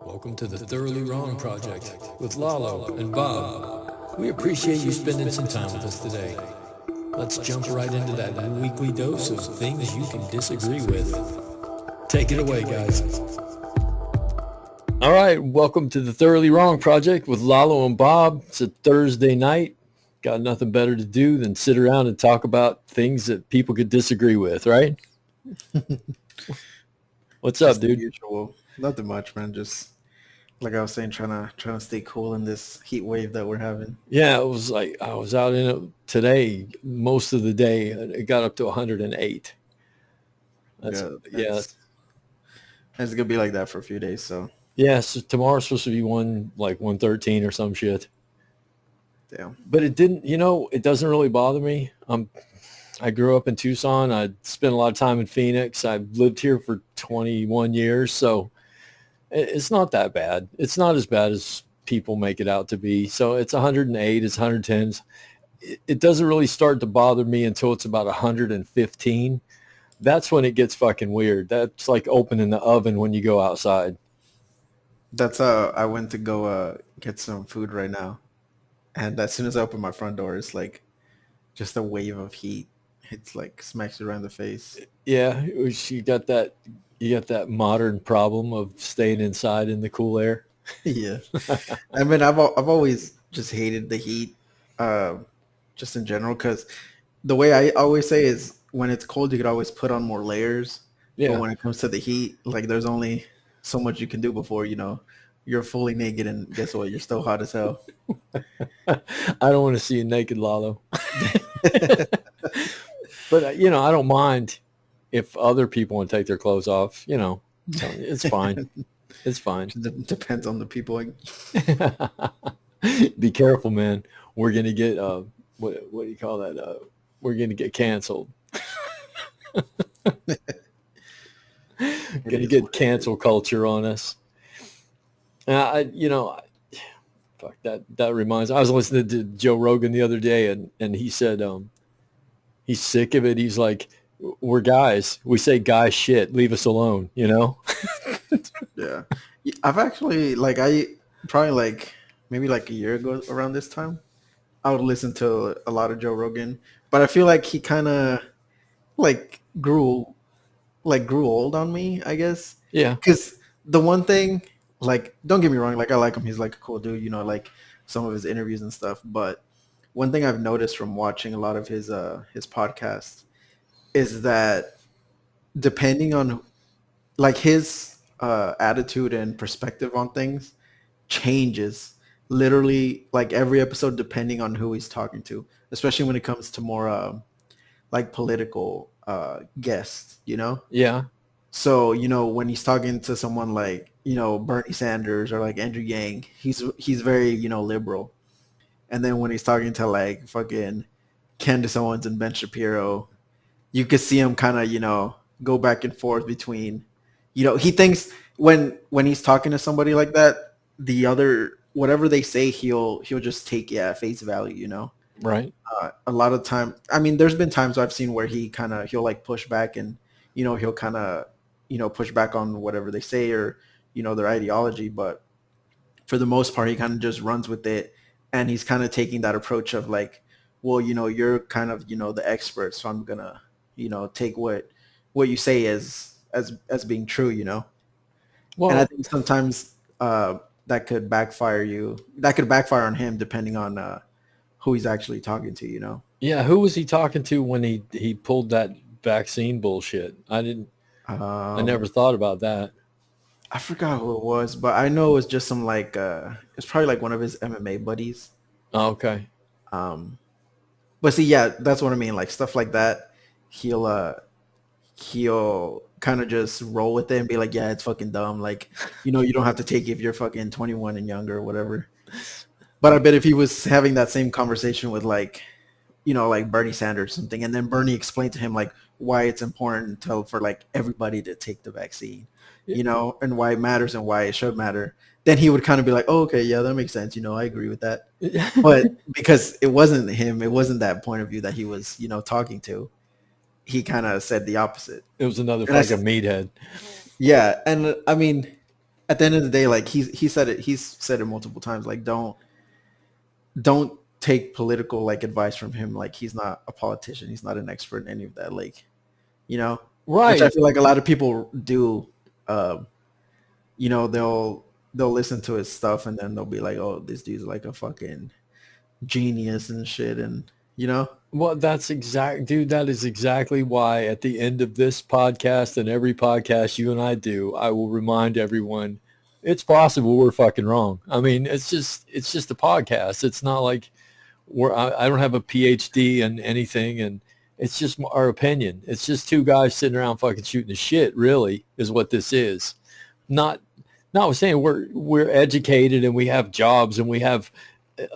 Welcome to the Thoroughly Wrong Project with Lalo and Bob. We appreciate you spending some time with us today. Let's jump right into that weekly dose of things you can disagree with. Take it away, guys. All right, welcome to the Thoroughly Wrong Project with Lalo and Bob. It's a Thursday night. Got nothing better to do than sit around and talk about things that people could disagree with, right? What's up, dude? Usual. Nothing much, man. Just like I was saying, trying to stay cool in this heat wave that we're having. Yeah, it was like I was out in it today most of the day. It got up to 108. Yeah. It's gonna be like that for a few days. So Yeah, so tomorrow's supposed to be 113 or some shit. damn. But it didn't, it doesn't really bother me. I grew up in Tucson. I spent a lot of time in Phoenix. I've lived here for 21 years, so it's not that bad. It's not as bad as people make it out to be. So it's 108, it's 110. It doesn't really start to bother me until it's about 115. That's when it gets fucking weird. That's like opening the oven when you go outside. That's I went to go get some food right now, and as soon as I open my front door, it's like just a wave of heat. It's like smacks you around the face. Yeah, you got that modern problem of staying inside in the cool air. Yeah, I mean, I've always just hated the heat, just in general, because the way I always say is when it's cold, you could always put on more layers. Yeah. But when it comes to the heat, like there's only so much you can do before, you're fully naked, and guess what? You're still hot as hell. I don't want to see you naked, Lalo. But, I don't mind if other people want to take their clothes off, it's fine. It's fine. Depends on the people. Be careful, man. We're going to get, what do you call that? We're going to get canceled. Going to get cancel culture on us. Fuck that reminds. I was listening to Joe Rogan the other day, and he said he's sick of it. He's like, we're guys. We say guy shit. Leave us alone. Yeah. I've actually I probably maybe a year ago around this time, I would listen to a lot of Joe Rogan, but I feel like he kind of grew old on me, I guess. Yeah. Because the one thing, don't get me wrong, I like him. He's a cool dude, some of his interviews and stuff. But one thing I've noticed from watching a lot of his podcasts is that depending on his attitude and perspective on things changes literally every episode depending on who he's talking to, especially when it comes to more political guests, Yeah. So, when he's talking to someone Bernie Sanders or Andrew Yang, he's very, liberal. And then when he's talking to fucking Candace Owens and Ben Shapiro, you could see him kind of, go back and forth between, he thinks when he's talking to somebody like that, the other, whatever they say, he'll just take at face value, Right. A lot of time. I mean, there's been times I've seen where he'll push back and, he'll kind of, push back on whatever they say or, their ideology. But for the most part, he kind of just runs with it. And he's kind of taking that approach of well, you're kind of, the expert. So I'm going to, take what you say as being true, Well, and I think sometimes that could backfire on him depending on who he's actually talking to. yeah. Who was he talking to when he pulled that vaccine bullshit? I never thought about that. I forgot who it was, but I know it was just some it's probably one of his MMA buddies. Oh, okay. But see, yeah, that's what I mean. Stuff like that, he'll kind of just roll with it and be like, yeah, it's fucking dumb. You don't have to take it if you're fucking 21 and younger or whatever. But I bet if he was having that same conversation with Bernie Sanders or something, and then Bernie explained to him why it's important for everybody to take the vaccine, and why it matters and why it should matter, then he would kind of be like, oh, okay, yeah, that makes sense. I agree with that. But because it wasn't him, it wasn't that point of view that he was, talking to. He kind of said the opposite. It was another fucking meathead. Yeah, and I mean, at the end of the day, like he's said it multiple times. Like don't take political like advice from him. Like he's not a politician. He's not an expert in any of that. Like, you know, which I Right. feel like a lot of people do. You know, they'll listen to his stuff and then they'll be like, oh, this dude's like a fucking genius and shit, and you know. Well, dude, that is exactly why at the end of this podcast and every podcast you and I do, I will remind everyone it's possible we're fucking wrong. I mean, it's just a podcast. It's not like I don't have a PhD in anything, and it's just our opinion. It's just two guys sitting around fucking shooting the shit, really, is what this is. Not saying we're educated and we have jobs and we have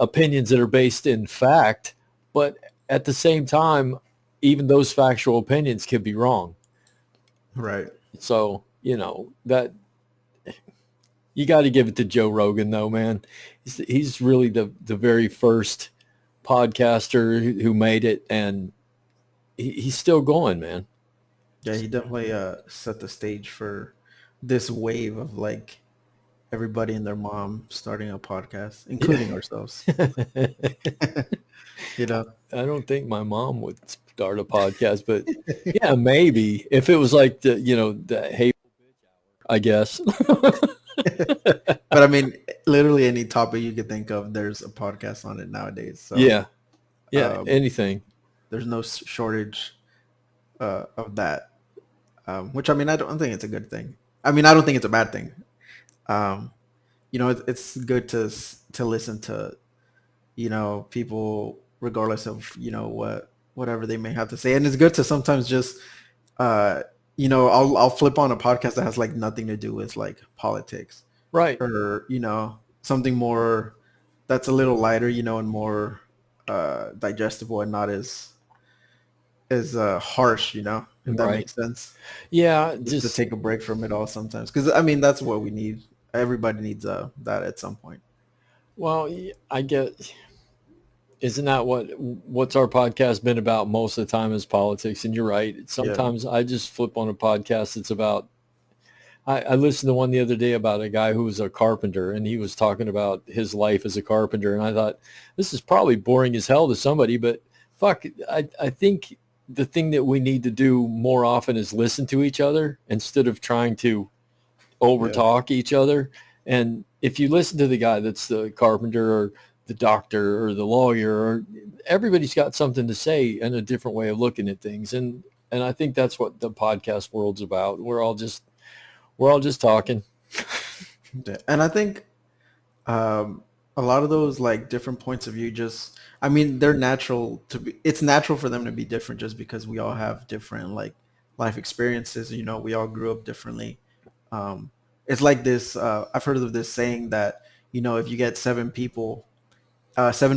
opinions that are based in fact, but at the same time, even those factual opinions could be wrong. Right. So, that you got to give it to Joe Rogan, though, man. He's really the very first podcaster who made it, and he's still going, man. Yeah, he definitely set the stage for this wave of like everybody and their mom starting a podcast, including ourselves. You know, I don't think my mom would start a podcast, but yeah, maybe if it was like the hey, I guess. but I mean, literally any topic you could think of, there's a podcast on it nowadays. So yeah, anything. There's no shortage of that. Which I mean, I don't think it's a good thing. I mean, I don't think it's a bad thing. It's good to listen to, people regardless of whatever they may have to say, and it's good to sometimes just I'll flip on a podcast that has like nothing to do with like politics, right? Or something more that's a little lighter, and more digestible and not as harsh, if that makes sense. Yeah, just to take a break from it all sometimes, because I mean that's what we need. Everybody needs that at some point. Well, I get. Isn't that what's our podcast been about most of the time is politics? And you're right. Sometimes I just flip on a podcast. It's about. I listened to one the other day about a guy who was a carpenter, and he was talking about his life as a carpenter. And I thought, this is probably boring as hell to somebody, but fuck, I think the thing that we need to do more often is listen to each other instead of trying to overtalk each other. And if you listen to the guy that's the carpenter or the doctor or the lawyer, or everybody's got something to say and a different way of looking at things. And I think that's what the podcast world's about. We're all just talking. And I think a lot of those like different points of view they're natural it's natural for them to be different just because we all have different like life experiences. We all grew up differently. It's like this, I've heard of this saying that, if you get seven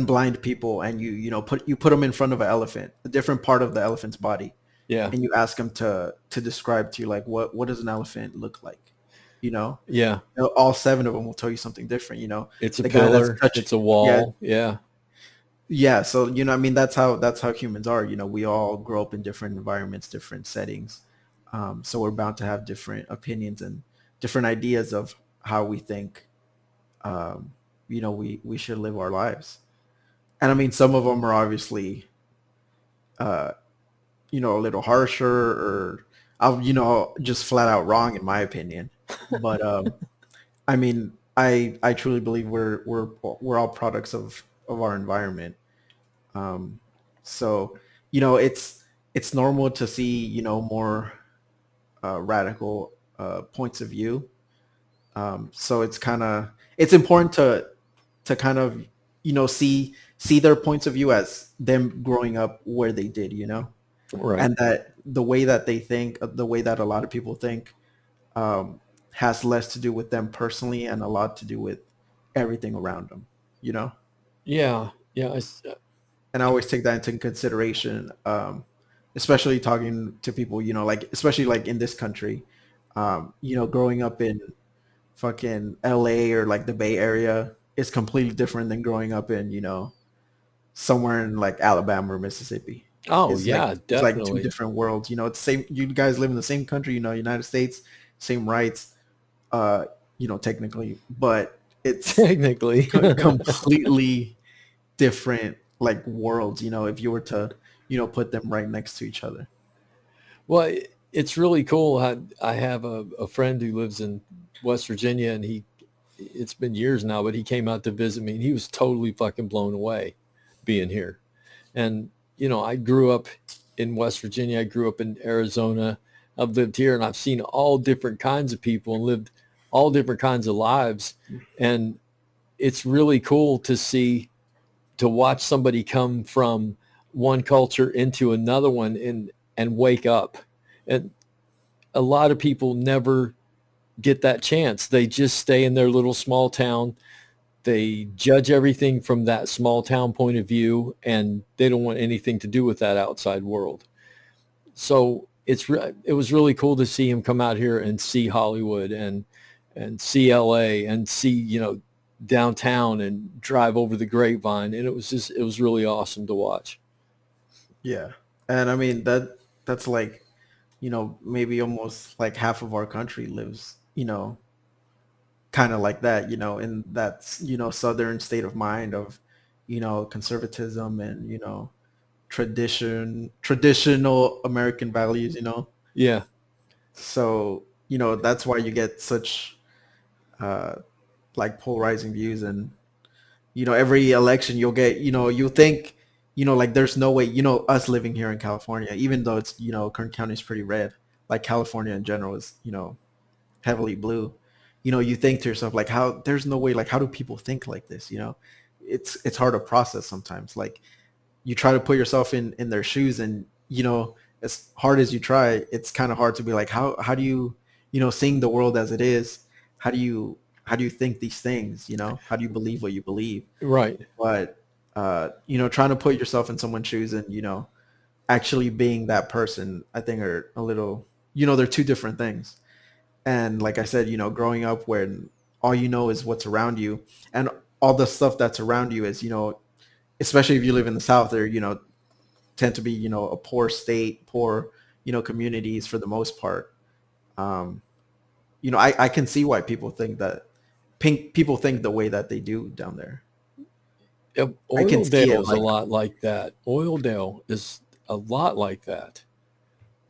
blind people and you put them in front of an elephant, a different part of the elephant's body. Yeah. And you ask them to describe to you, like, what does an elephant look like? Yeah. All seven of them will tell you something different, It's a pillar, it's a wall. Yeah. Yeah. So, that's how humans are. We all grow up in different environments, different settings. So we're bound to have different opinions and different ideas of how we think, we should live our lives. And I mean, some of them are obviously, a little harsher or, just flat out wrong in my opinion. But, I mean, I truly believe we're all products of our environment. So, it's normal to see, more, radical, points of view. So it's important to kind of, see their points of view as them growing up where they did, Right. And that the way that they think, the way that a lot of people think, has less to do with them personally and a lot to do with everything around them, Yeah. Yeah. And I always take that into consideration, especially talking to people, especially like in this country, growing up in fucking LA or like the Bay Area is completely different than growing up in, somewhere in like Alabama or Mississippi. Oh, It's yeah, like, definitely. It's like two different worlds. It's same. You guys live in the same country. United States, same rights. technically, but it's Technically. completely different like worlds, if you were to, put them right next to each other. Well, it's really cool. I have a friend who lives in West Virginia, and it's been years now, but he came out to visit me, and he was totally fucking blown away being here. And, I grew up in West Virginia. I grew up in Arizona. I've lived here, and I've seen all different kinds of people and lived all different kinds of lives. And it's really cool to watch somebody come from one culture into another one and wake up. And a lot of people never get that chance. They just stay in their little small town. They judge everything from that small town point of view, and they don't want anything to do with that outside world. So it was really cool to see him come out here and see Hollywood and see LA and see, downtown and drive over the Grapevine. And it was really awesome to watch. Yeah. And I mean that's like, maybe almost like half of our country lives, kind of like that, in that, southern state of mind of, conservatism and, traditional American values. Yeah. So, that's why you get such uh like polarizing views. And every election you'll get, you think, like there's no way, us living here in California, even though it's, Kern County is pretty red, like California in general is, heavily blue. You think to yourself, like, how, there's no way, like, how do people think like this? It's hard to process sometimes. Like, you try to put yourself in their shoes, and, as hard as you try, it's kind of hard to be like, how do you, seeing the world as it is, how do you think these things? How do you believe what you believe? Right. But trying to put yourself in someone's shoes and, actually being that person, I think are a little, they're two different things. And like I said, growing up when all you know is what's around you, and all the stuff that's around you is, especially if you live in the South, or, tend to be, a poor state, poor, communities for the most part. Um, I can see why people think that people think the way that they do down there. Yep. I can see Oildale it is a like, lot like that. Oildale is a lot like that.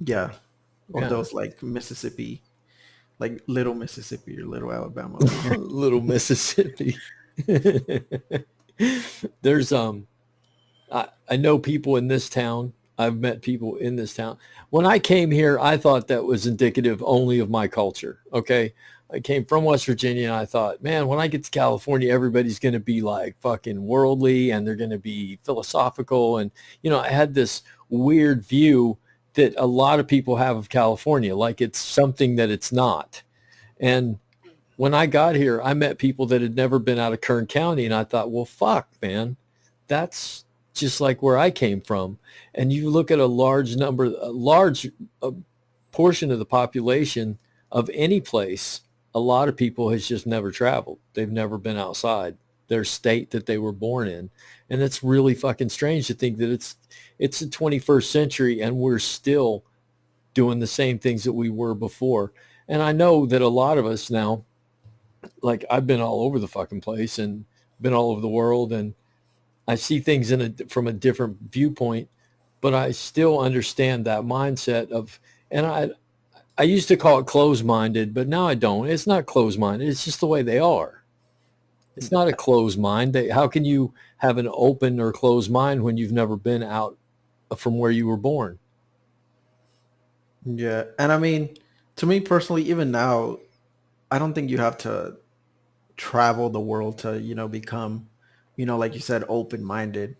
yeah, or Yeah. those like Mississippi, like little Mississippi or little Alabama over here. Little Mississippi. There's I know people in this town. I've met people in this town. When I came here, I thought that was indicative only of my culture. Okay. I came from West Virginia, and I thought, man, when I get to California, everybody's going to be like fucking worldly, and they're going to be philosophical. And, I had this weird view that a lot of people have of California, like it's something that it's not. And when I got here, I met people that had never been out of Kern County, and I thought, well, fuck, man, that's just like where I came from. And you look at a large portion of the population of any place, a lot of people has just never traveled. They've never been outside their state that they were born in. And it's really fucking strange to think that it's the 21st century and we're still doing the same things that we were before. And I know that a lot of us now, like I've been all over the fucking place and been all over the world, and I see things from a different viewpoint, but I still understand that mindset of, and I used to call it closed-minded, but now I don't. It's not closed-minded. It's just the way they are. It's not a closed mind. How can you have an open or closed mind when you've never been out from where you were born? Yeah. And I mean, to me personally, even now, I don't think you have to travel the world to, become, like you said, open-minded,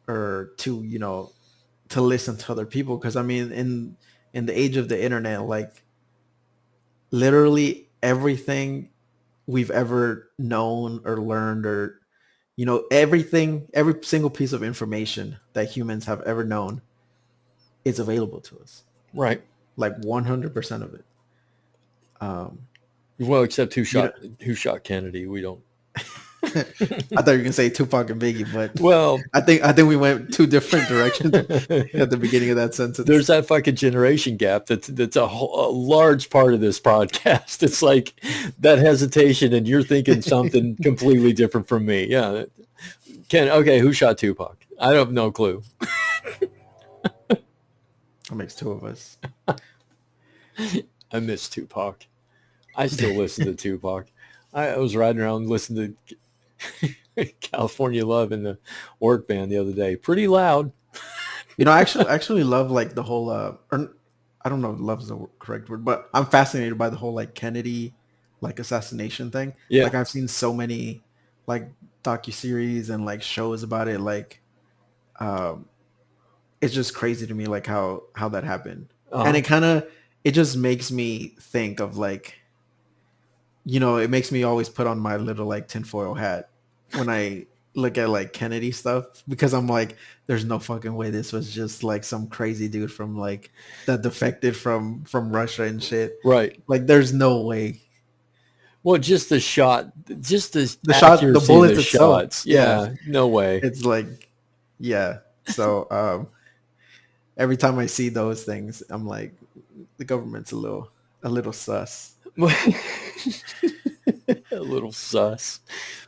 or to, to listen to other people. Because I mean, in the age of the internet, like literally everything we've ever known or learned, or everything, every single piece of information that humans have ever known is available to us, Right. like 100% of it. um Well, except you know who shot Kennedy. We don't. I thought you were gonna say Tupac and Biggie, but Well, I think we went two different directions at the beginning of that sentence. there's that fucking generation gap that's a large part of this podcast. It's like that hesitation, and you're thinking something completely different from me. Yeah, Ken. Okay, who shot Tupac? I have no clue. That makes two of us. I miss Tupac. I still listen to Tupac. I was riding around listening to California Love in the work van the other day. Pretty loud. I actually love like the whole or I don't know if love is the correct word, but I'm fascinated by the whole like Kennedy like assassination thing. Yeah. Like I've seen so many like docuseries and like shows about it. Like it's just crazy to me like how that happened. And it just makes me think of like, it makes me always put on my little like tinfoil hat when I look at like Kennedy stuff, because I'm like, there's no fucking way this was just like some crazy dude from like that defected from Russia and shit. Right. Like there's no way. Well, just the shot, just the shot, the bullets the itself. shots. Yeah, no way. It's like, yeah. So every time I see those things, I'm like, the government's a little sus. A little sus.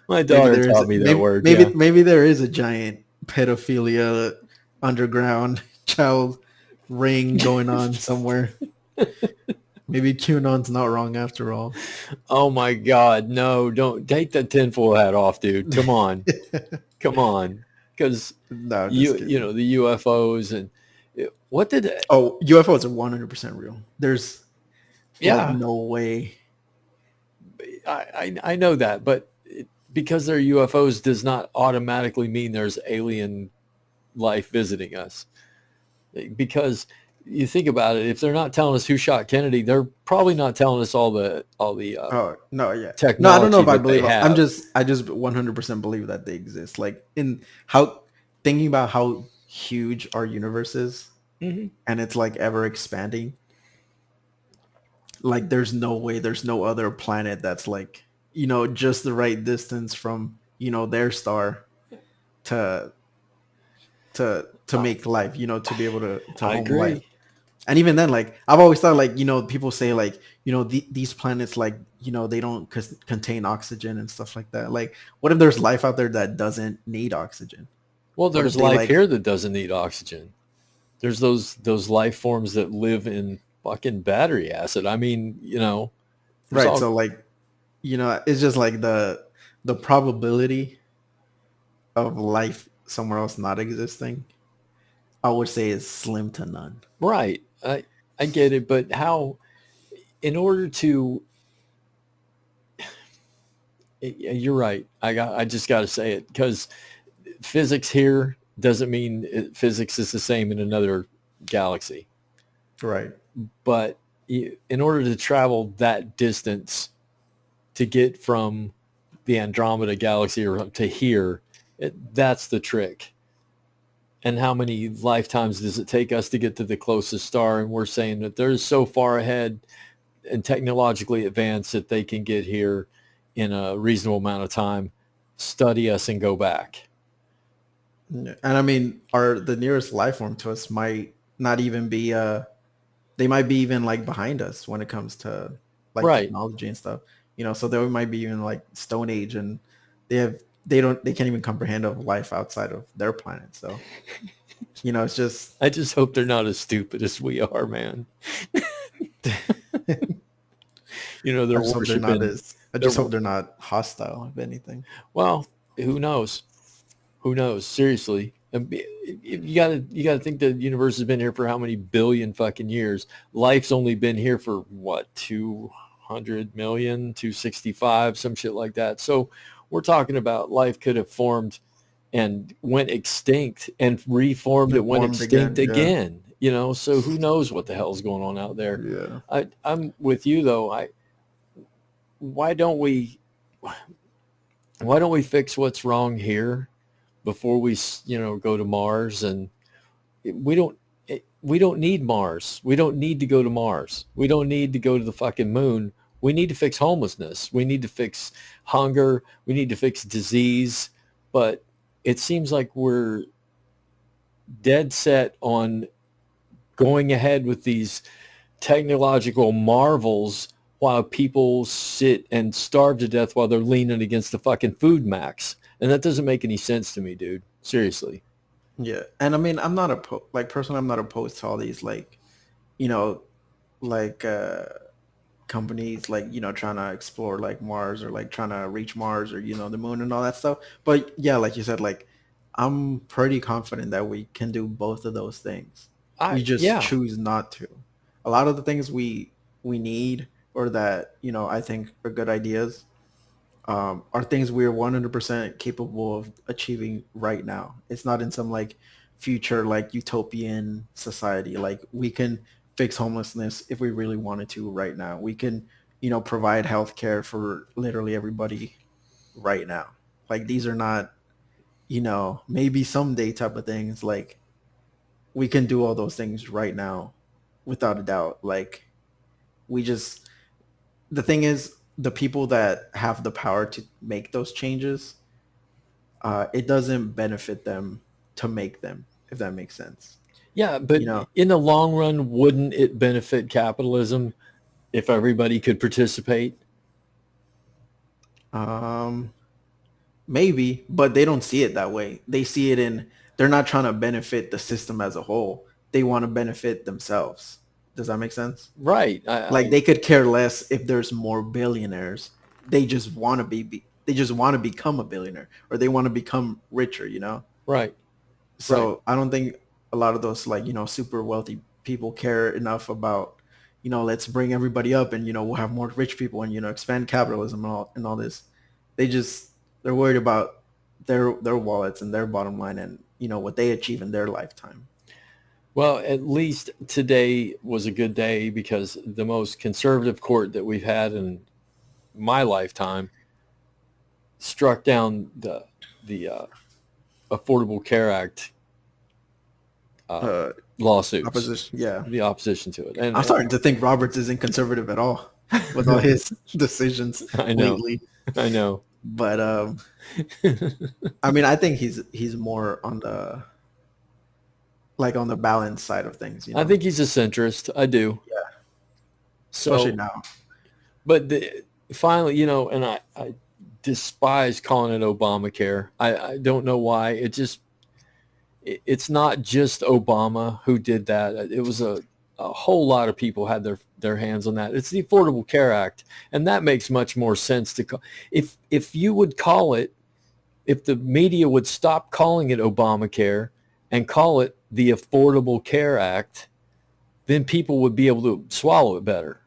My daughter taught me that word. Maybe there is a giant pedophilia underground child ring going on somewhere. Maybe QAnon's not wrong after all. Oh my God, no! Don't take the tinfoil hat off, dude. Come on, come on, because no, you know the UFOs and what did it? Oh, UFOs are 100% real. There's like no way. I know that, but because they're UFOs does not automatically mean there's alien life visiting us. Because you think about it, if they're not telling us who shot Kennedy, they're probably not telling us all the oh no, yeah, technology. No, I don't know if I believe it. I just 100% believe that they exist. Like thinking about how huge our universe is, and it's like ever expanding. Like there's no way, there's no other planet that's like, just the right distance from, their star to make life, to be able to home life. And even then, like I've always thought, like, people say like, these planets, like, they don't contain oxygen and stuff like that. Like, what if there's life out there that doesn't need oxygen? Well, there's life here that doesn't need oxygen. There's those life forms that live in fucking battery acid. I mean, right. So like, it's just like the probability of life somewhere else not existing, I would say, is slim to none. Right. I get it, but how, in order to, you're right. I just got to say it, because physics here doesn't mean physics is the same in another galaxy. Right. But in order to travel that distance to get from the Andromeda galaxy or to here, that's the trick. And how many lifetimes does it take us to get to the closest star? And we're saying that they're so far ahead and technologically advanced that they can get here in a reasonable amount of time, study us, and go back. And I mean, the nearest life form to us might not even be they might be even like behind us when it comes to like technology and stuff. So they might be even like Stone Age, and they can't even comprehend of life outside of their planet. So it's just, I just hope they're not as stupid as we are, man. They're worshiping. I just hope they're not hostile, if anything. Well, who knows? Who knows? Seriously. You gotta think the universe has been here for how many billion fucking years? Life's only been here for what, 200 million, 265, some shit like that. So we're talking about life could have formed and went extinct and reformed and went extinct again. So who knows what the hell's going on out there? Yeah. I'm with you though. Why don't we fix what's wrong here before we, go to Mars? And we don't need Mars. We don't need to go to Mars. We don't need to go to the fucking moon. We need to fix homelessness. We need to fix hunger. We need to fix disease. But it seems like we're dead set on going ahead with these technological marvels while people sit and starve to death while they're leaning against the fucking food max. And that doesn't make any sense to me, dude. Seriously. Yeah, and I mean, I'm not personally, I'm not opposed to all these you know, like companies trying to explore like Mars or like trying to reach Mars or the moon and all that stuff. But yeah, like you said, like I'm pretty confident that we can do both of those things. We just Yeah. choose not to. A lot of the things we need or that I think are good ideas are things we're 100% capable of achieving right now. It's not in some like future like utopian society. Like we can fix homelessness if we really wanted to right now. We can provide health care for literally everybody right now. Like these are not maybe someday type of things. Like we can do all those things right now without a doubt. Like we just the thing is the people that have the power to make those changes, it doesn't benefit them to make them, if that makes sense. Yeah, but You know, in the long run, wouldn't it benefit capitalism if everybody could participate? um, maybe, but they don't see it that way. They see it in they're not trying to benefit the system as a whole. They want to benefit themselves. Does that make sense? Right. Like they could care less if there's more billionaires. They just want to they just want to become a billionaire or they want to become richer. Right. Right. So I don't think a lot of those super wealthy people care enough about let's bring everybody up and we'll have more rich people and expand capitalism and all this. They're worried about their wallets and their bottom line and what they achieve in their lifetime. Well, at least today was a good day because the most conservative court that we've had in my lifetime struck down the Affordable Care Act lawsuits, Opposition, yeah. the opposition to it. And I'm starting to think Roberts isn't conservative at all with all his decisions I know, lately. I know. But I mean, I think he's more on the on the balance side of things. I think he's a centrist. I do. Yeah. So, Especially now. but finally, and I despise calling it Obamacare. I don't know why. It's not just Obama who did that. It was a whole lot of people had their hands on that. It's the Affordable Care Act, and that makes much more sense to call. If you would call it, if the media would stop calling it Obamacare and call it the Affordable Care Act, then people would be able to swallow it better.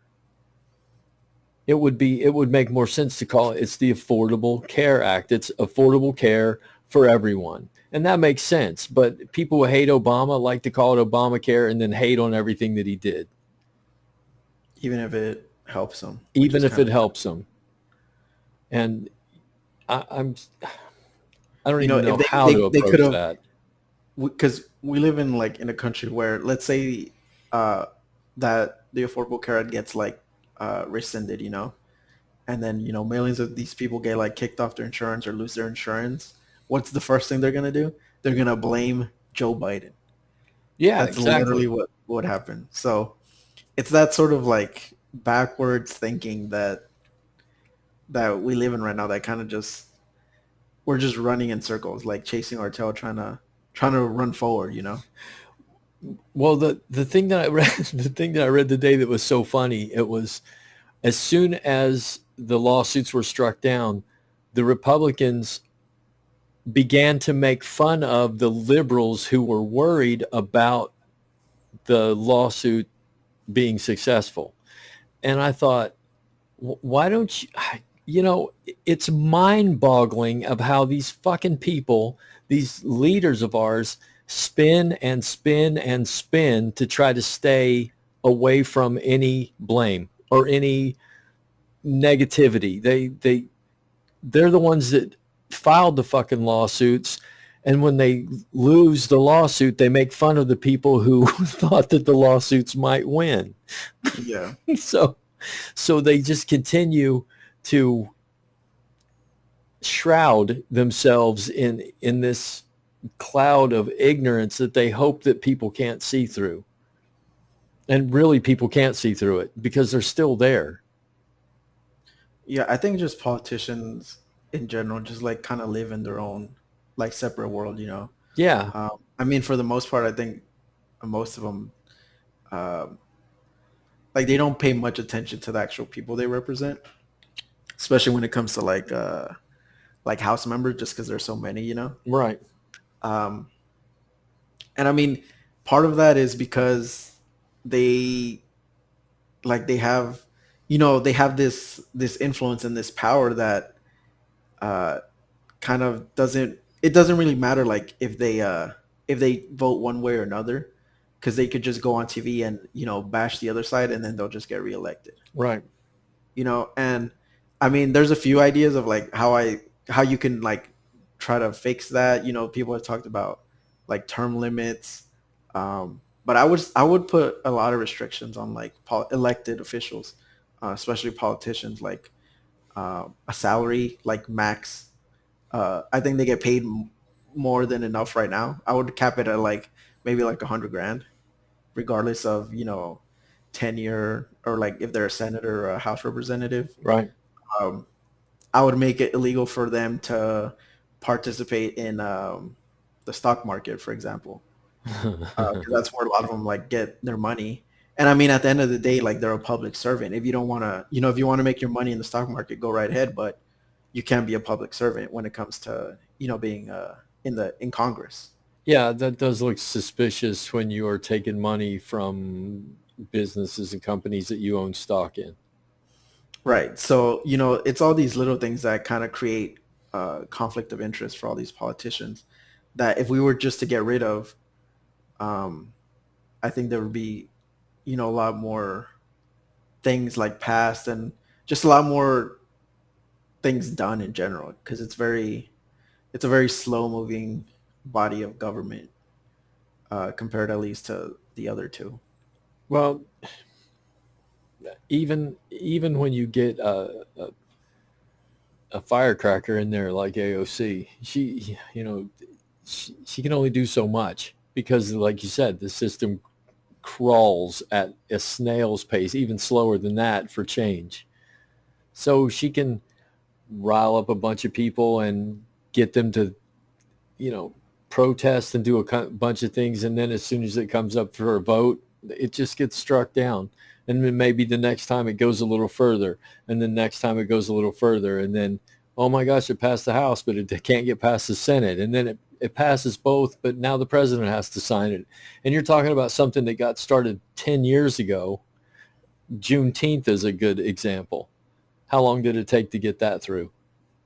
It would make more sense to call it's the Affordable Care Act. It's affordable care for everyone. And that makes sense. But people who hate Obama like to call it Obamacare and then hate on everything that he did. Even if it helps them. Even if it helps them. And I don't even know how to approach that. Because we live in in a country where, let's say that the Affordable Care Act gets rescinded, and then millions of these people get kicked off their insurance or lose their insurance. What's the first thing they're gonna do? They're gonna blame Joe Biden. Yeah, that's literally what happened. So it's that sort of backwards thinking that we live in right now. That kind of we're just running in circles, chasing our tail, trying to run forward. Well, the thing that I read today that was so funny, it was as soon as the lawsuits were struck down, the Republicans began to make fun of the liberals who were worried about the lawsuit being successful. And I thought, why don't you, it's mind-boggling of how these fucking people, these leaders of ours, spin and spin and spin to try to stay away from any blame or any negativity. They're the ones that filed the fucking lawsuits, and when they lose the lawsuit, they make fun of the people who thought that the lawsuits might win. Yeah. So So they just continue to shroud themselves in this cloud of ignorance that they hope that people can't see through. And really people can't see through it because they're still there. Yeah, I think just politicians in general just like kind of live in their own like separate world, you know. Yeah, I mean, for the most part, I think most of them um, like they don't pay much attention to the actual people they represent, especially when it comes to like house members, just because there's so many, you know. right. Um, and I mean, part of that is because they they have, you know, they have this influence and this power that uh, kind of doesn't it doesn't really matter like if they vote one way or another, because they could just go on TV and, you know, bash the other side and then they'll just get reelected, Right. you know. And I mean, there's a few ideas of like how you can like try to fix that, you know. People have talked about like term limits, but I would put a lot of restrictions on like elected officials, especially politicians, like a salary like max. I think they get paid more than enough right now. I would cap it at like maybe like 100 grand, regardless of, you know, tenure, or like if they're a senator or a house representative. Right. Um, I would make it illegal for them to participate in the stock market, for example, 'cause that's where a lot of them like get their money. And I mean, at the end of the day, like they're a public servant. If you don't want to, you know, if you want to make your money in the stock market, go right ahead. But you can't be a public servant when it comes to, you know, being in Congress. Yeah, that does look suspicious when you are taking money from businesses and companies that you own stock in. Right. So, you know, it's all these little things that kind of create conflict of interest for all these politicians that if we were just to get rid of, um, I think there would be, you know, a lot more things like passed and just a lot more things done in general, because it's a very slow moving body of government, compared at least to the other two. Well, even when you get a firecracker in there like AOC, she can only do so much because, like you said, the system crawls at a snail's pace, even slower than that for change. So she can rile up a bunch of people and get them to, you know, protest and do bunch of things, and then as soon as it comes up for a vote, it just gets struck down. And then maybe the next time it goes a little further, and then next time it goes a little further, and then, oh my gosh, it passed the House, but it can't get past the Senate, and then it passes both, but now the president has to sign it. And you're talking about something that got started 10 years ago. Juneteenth is a good example. How long did it take to get that through?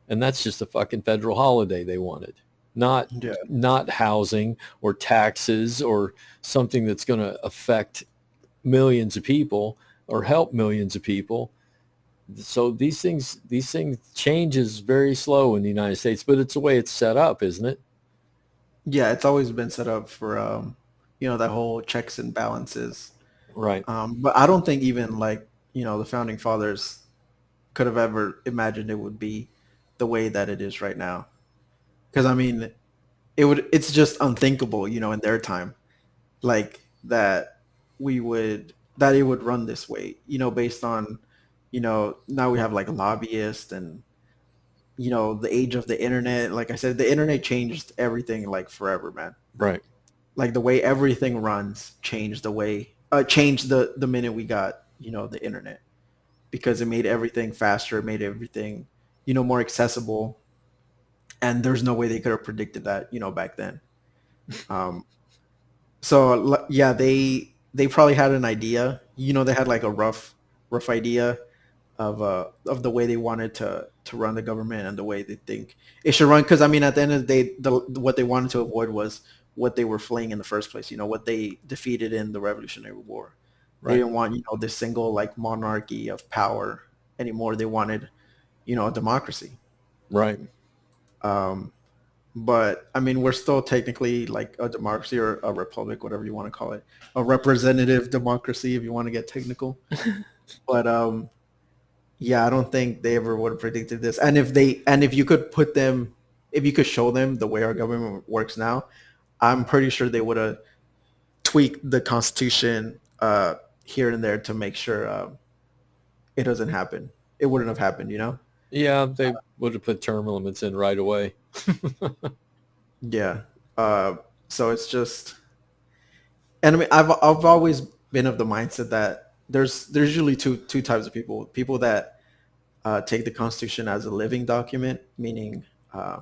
And that's just a fucking federal holiday they wanted, not Yeah. not housing or taxes or something that's going to affect millions of people or help millions of people. So these things changes very slow in the United States, but it's the way it's set up, isn't it? Yeah, it's always been set up for you know, that whole checks and balances. Right. But I don't think even like, you know, the founding fathers could have ever imagined it would be the way that it is right now. Because I mean, it's just unthinkable, you know, in their time, like that that it would run this way, you know, based on, you know, now we have like lobbyists and, you know, the age of the internet. Like I said, the internet changed everything like forever, man. Right. Like the way everything runs changed changed the minute we got, you know, the internet, because it made everything faster, it made everything, you know, more accessible. And there's no way they could have predicted that, you know, back then. Um, yeah, they probably had an idea. You know, they had like a rough idea of the way they wanted to run the government and the way they think it should run. Because I mean, at the end of the day, what they wanted to avoid was what they were fleeing in the first place. You know, what they defeated in the Revolutionary War. They Right. didn't want, you know, this single like monarchy of power anymore. They wanted, you know, a democracy. Right. Um, but I mean, we're still technically like a democracy or a republic, whatever you want to call it, a representative democracy if you want to get technical. But yeah, I don't think they ever would have predicted this. And if you could put them, if you could show them the way our government works now, I'm pretty sure they would have tweaked the Constitution here and there to make sure it doesn't happen. It wouldn't have happened, you know? Yeah, they would have put term limits in right away. Yeah. Uh, so it's just, and I mean, I've always been of the mindset that there's usually two types of people. People that take the Constitution as a living document, meaning uh,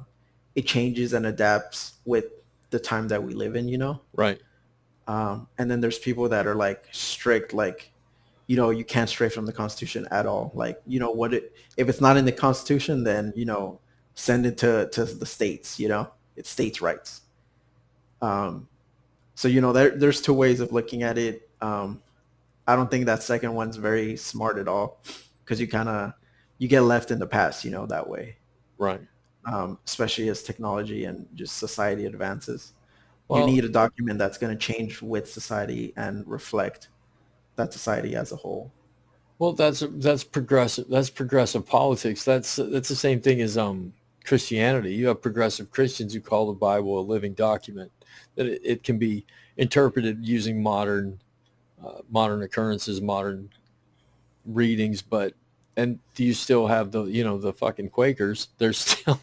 it changes and adapts with the time that we live in, you know? Right. And then there's people that are like strict, like, you know, you can't stray from the Constitution at all. Like, you know, if it's not in the Constitution, then, you know, send it to the states, you know, it's states' rights. Um, so, you know, there's two ways of looking at it. I don't think that second one's very smart at all because you get left in the past, you know, that way, Right. especially as technology and just society advances. You Well, need a document that's going to change with society and reflect that society as a whole. well, that's progressive. That's progressive politics. That's the same thing as Christianity. You have progressive Christians who call the Bible a living document that it can be interpreted using modern occurrences, modern readings. But and you still have the fucking Quakers. They're still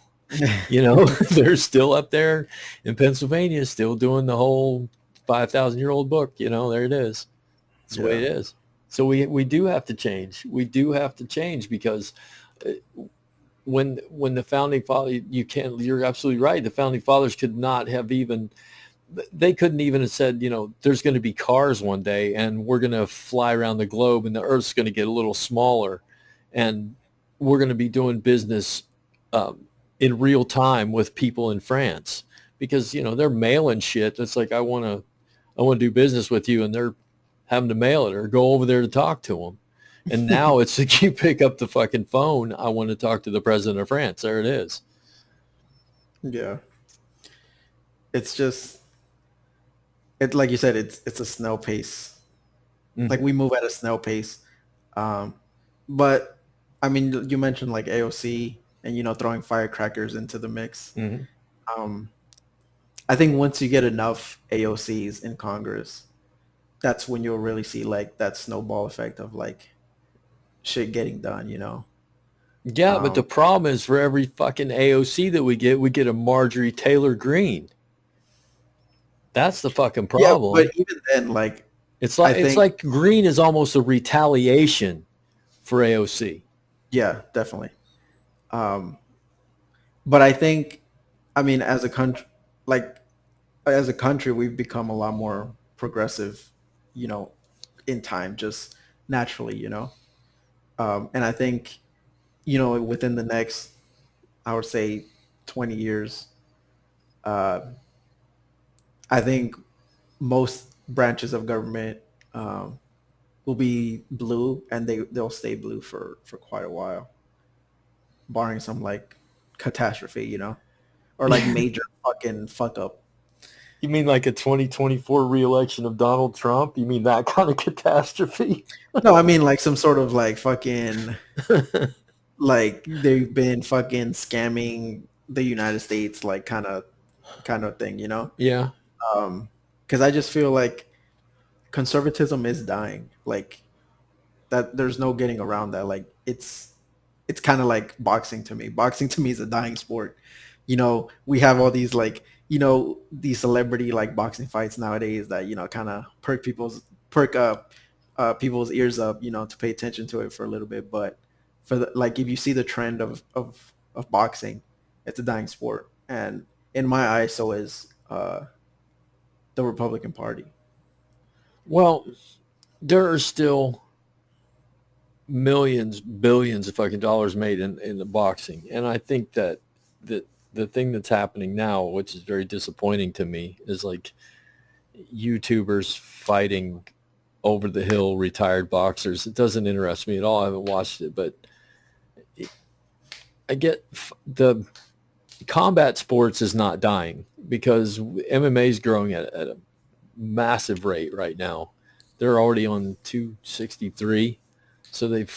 they're still up there in Pennsylvania, still doing the whole 5,000-year-old book. There it is. It's the way Yeah. it is. So we do have to change. We do have to change because uh, when the founding father, you're absolutely right. The founding fathers could not have even, they couldn't even have said, there's going to be cars one day and we're going to fly around the globe and the earth's going to get a little smaller and we're going to be doing business in real time with people in France because, they're mailing shit. That's like, I want to do business with you. And they're having to mail it or go over there to talk to them. And now it's like you pick up the fucking phone. I want to talk to the president of France. There it is. Yeah. It's just it like you said, it's a snail pace. Like Mm-hmm. we move at a snail pace. Um, but I mean, you mentioned like AOC and throwing firecrackers into the mix. Mm-hmm. Um, I think once you get enough AOCs in Congress, that's when you'll really see like that snowball effect of like shit getting done. Yeah, but the Um, problem is for every fucking AOC that we get a Marjorie Taylor Greene. That's the fucking yeah, but problem. even then, like It's I like it's think, like Green is almost a retaliation for AOC. yeah, definitely. Um, but I think, I mean, as a country, like as a country, we've become a lot more progressive, you know, in time, just naturally, and I think, within the next, I would say, 20 years, uh, I think most branches of government will be blue, and they'll stay blue for quite a while, barring some like catastrophe, or like major fucking fuck up. You mean like a 2024 reelection of Donald Trump? You mean that kind of catastrophe? No, I mean like some sort of like fucking, like they've been fucking scamming the United States, like kind of thing. Yeah. Because I just feel like conservatism is dying. Like that, there's no getting around that. Like it's kind of like boxing to me. Boxing to me is a dying sport. We have all these like these celebrity like boxing fights nowadays that kind of perk up people's ears up, to pay attention to it for a little bit. But like if you see the trend of boxing, it's a dying sport, and in my eyes, so is the Republican Party. Well, there are still millions, billions of fucking dollars made in the boxing. And I think that the thing that's happening now, which is very disappointing to me, is like YouTubers fighting over the hill retired boxers. It doesn't interest me at all. I haven't watched it, but I get the combat sports is not dying because MMA is growing at a massive rate right now. They're already on 263. So they've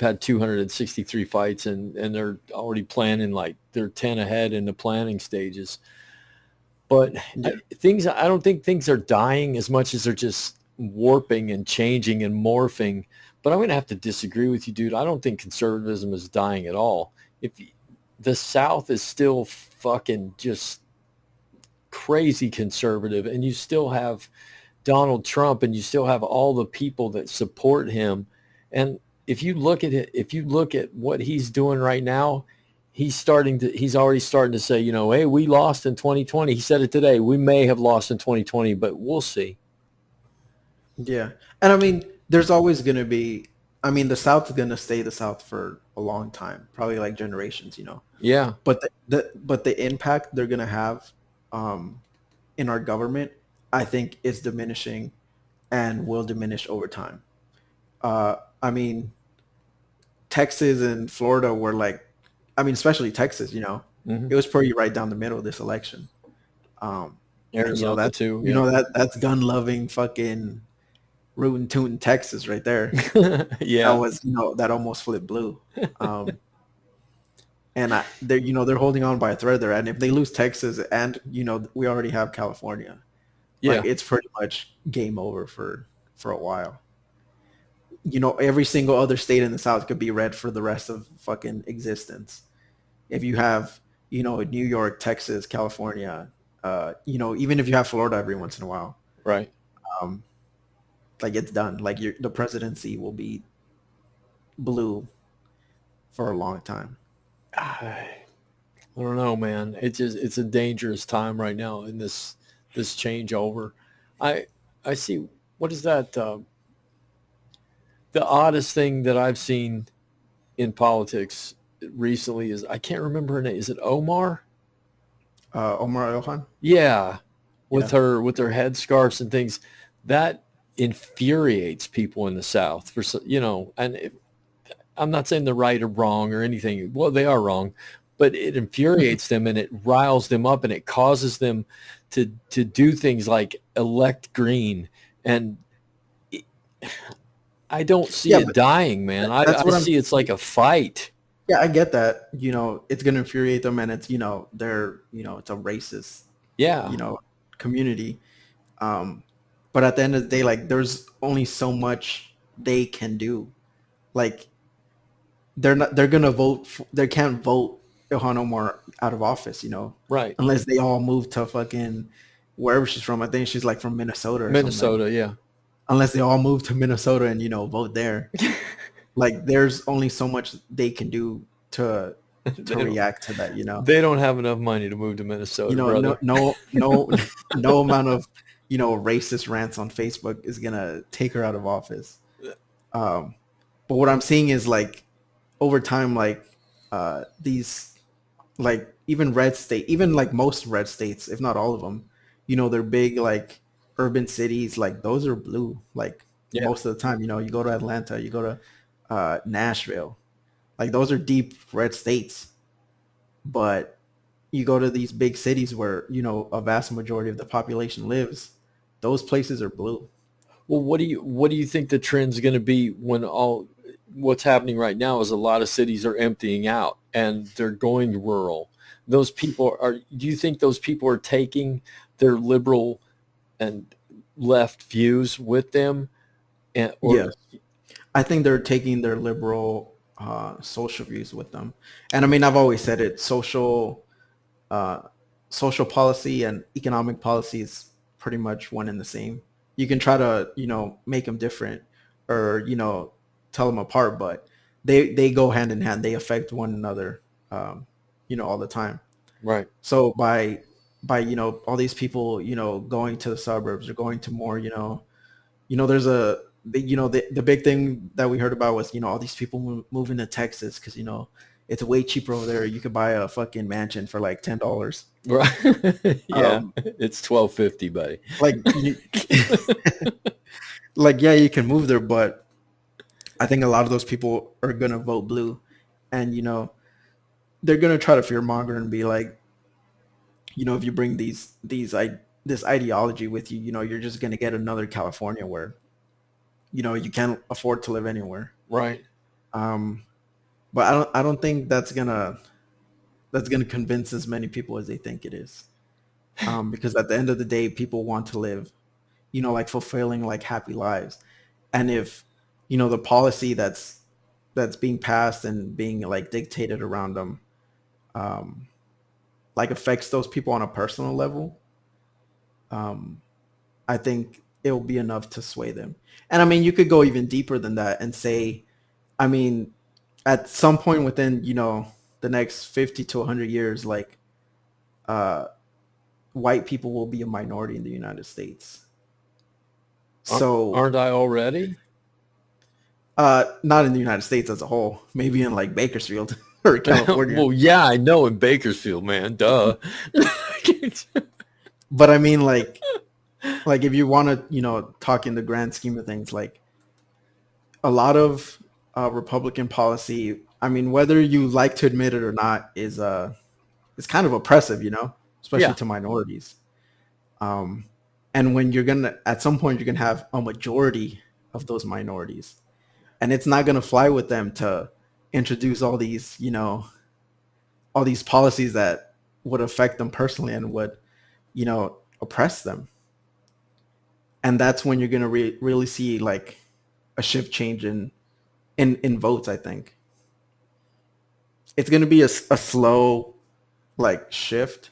had 263 fights, and they're already planning, like they're 10 ahead in the planning stages. But Yeah. I don't think things are dying as much as they're just warping and changing and morphing. But I'm going to have to disagree with you, dude. I don't think conservatism is dying at all. If the South is still fucking just crazy conservative, and you still have Donald Trump, and you still have all the people that support him. And if you look at it, if you look at what he's doing right now, he's already starting to say, hey, we lost in 2020. He said it today. We may have lost in 2020, but we'll see. Yeah. And I mean, there's always going to be, I mean, the South is going to stay the South for a long time, probably like generations, Yeah. But the impact they're going to have in our government, I think is diminishing and will diminish over time. I mean, Texas and Florida were like, I mean, especially Texas, Mm-hmm. it was pretty right down the middle of this election. And Arizona too. that's gun loving fucking rootin' tootin' Texas right there. Yeah. That Yeah. was, that almost flipped blue. And they're holding on by a thread there. And if they lose Texas, and we already have California, Yeah. like it's pretty much game over for a while. Every single other state in the South could be red for the rest of fucking existence. If you have, New York, Texas, California, even if you have Florida every once in a while, Right. um, like it's done. Like the presidency will be blue for a long time. I don't know, man. It's a dangerous time right now in this changeover. I I see. What is that? The oddest thing that I've seen in politics recently is, I can't remember her name. Is it Omar? Omar Ilhan? Yeah, Yeah. with her headscarves and things. That infuriates people in the South and I'm not saying they're right or wrong or anything. Well, they are wrong, but it infuriates them, and it riles them up, and it causes them to do things like elect green. And it- I don't see Yeah, it but dying, man. that's I what I'm. see it's like a fight. Yeah, I get that. It's gonna infuriate them, and it's they're it's a racist you Yeah, know community. Um, but at the end of the day, like there's only so much they can do. Like they're gonna vote. They can't vote Ilhan Omar out of office. right. Unless they all move to fucking wherever she's from. I think she's like from Minnesota or something like. Minnesota, yeah. Unless they all move to Minnesota and vote there. Like there's only so much they can do to They don't react to that. they don't have enough money to move to Minnesota, No, brother. no amount of racist rants on Facebook is gonna take her out of office. Um, but what I'm seeing is like over time, like these, like even red state, even like most red states, if not all of them, they're big like urban cities, like those are blue. Like Yeah. most of the time, you go to Atlanta, you go to Nashville, like those are deep red states. But you go to these big cities where a vast majority of the population lives, those places are blue. Well, what do you think the trend's going to be when what's happening right now is a lot of cities are emptying out and they're going rural. Do you think those people are taking their liberal and left views with them, or Yes, I think they're taking their liberal social views with them. And I mean, I've always said it: uh, social policy and economic policy is pretty much one and the same. You can try to make them different or tell them apart, but they go hand in hand. They affect one another, all the time. right? So by all these people going to the suburbs or going to more there's the big thing that we heard about was all these people moving to Texas because it's way cheaper over there. You could buy a fucking mansion for like $10. Right. Yeah, Um, it's 1250, buddy. like like yeah, you can move there, but I think a lot of those people are gonna vote blue, and they're gonna try to fear monger and be like, if you bring this ideology with you, you're just gonna get another California where you can't afford to live anywhere. Right. Um, but I don't think that's gonna convince as many people as they think it is. Because at the end of the day, people want to live, like fulfilling, like happy lives. And if, the policy that's being passed and being like dictated around them, um, like affects those people on a personal level, um, I think it will be enough to sway them. And I mean, you could go even deeper than that and say, I mean, at some point within, the next 50 to 100 years, like, uh, white people will be a minority in the United States. So, Aren't I already? not in the United States as a whole, maybe in like Bakersfield or California. Well, yeah, I know in Bakersfield, man. Duh. But I mean, like if you want to, talk in the grand scheme of things, like a lot of Republican policy, I mean, whether you like to admit it or not, is kind of oppressive, especially Yeah. to minorities. Um, and when at some point, you're gonna have a majority of those minorities, and it's not gonna fly with them to introduce all these policies that would affect them personally and would, oppress them. And that's when you're gonna really see like a shift change in votes. I think it's gonna be a slow like shift,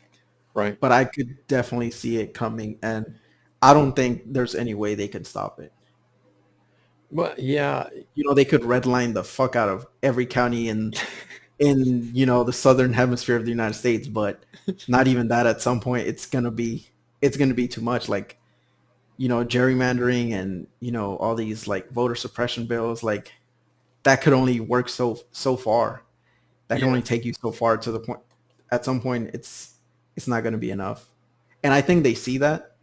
Right. but I could definitely see it coming, and I don't think there's any way they can stop it. Well, yeah. They could redline the fuck out of every county in the southern hemisphere of the United States, but not even that. At some point, it's gonna be too much. Like, gerrymandering and all these like voter suppression bills, like that could only work so far. That can Yeah. only take you so far to the point. At some point, it's not going to be enough, and I think they see that.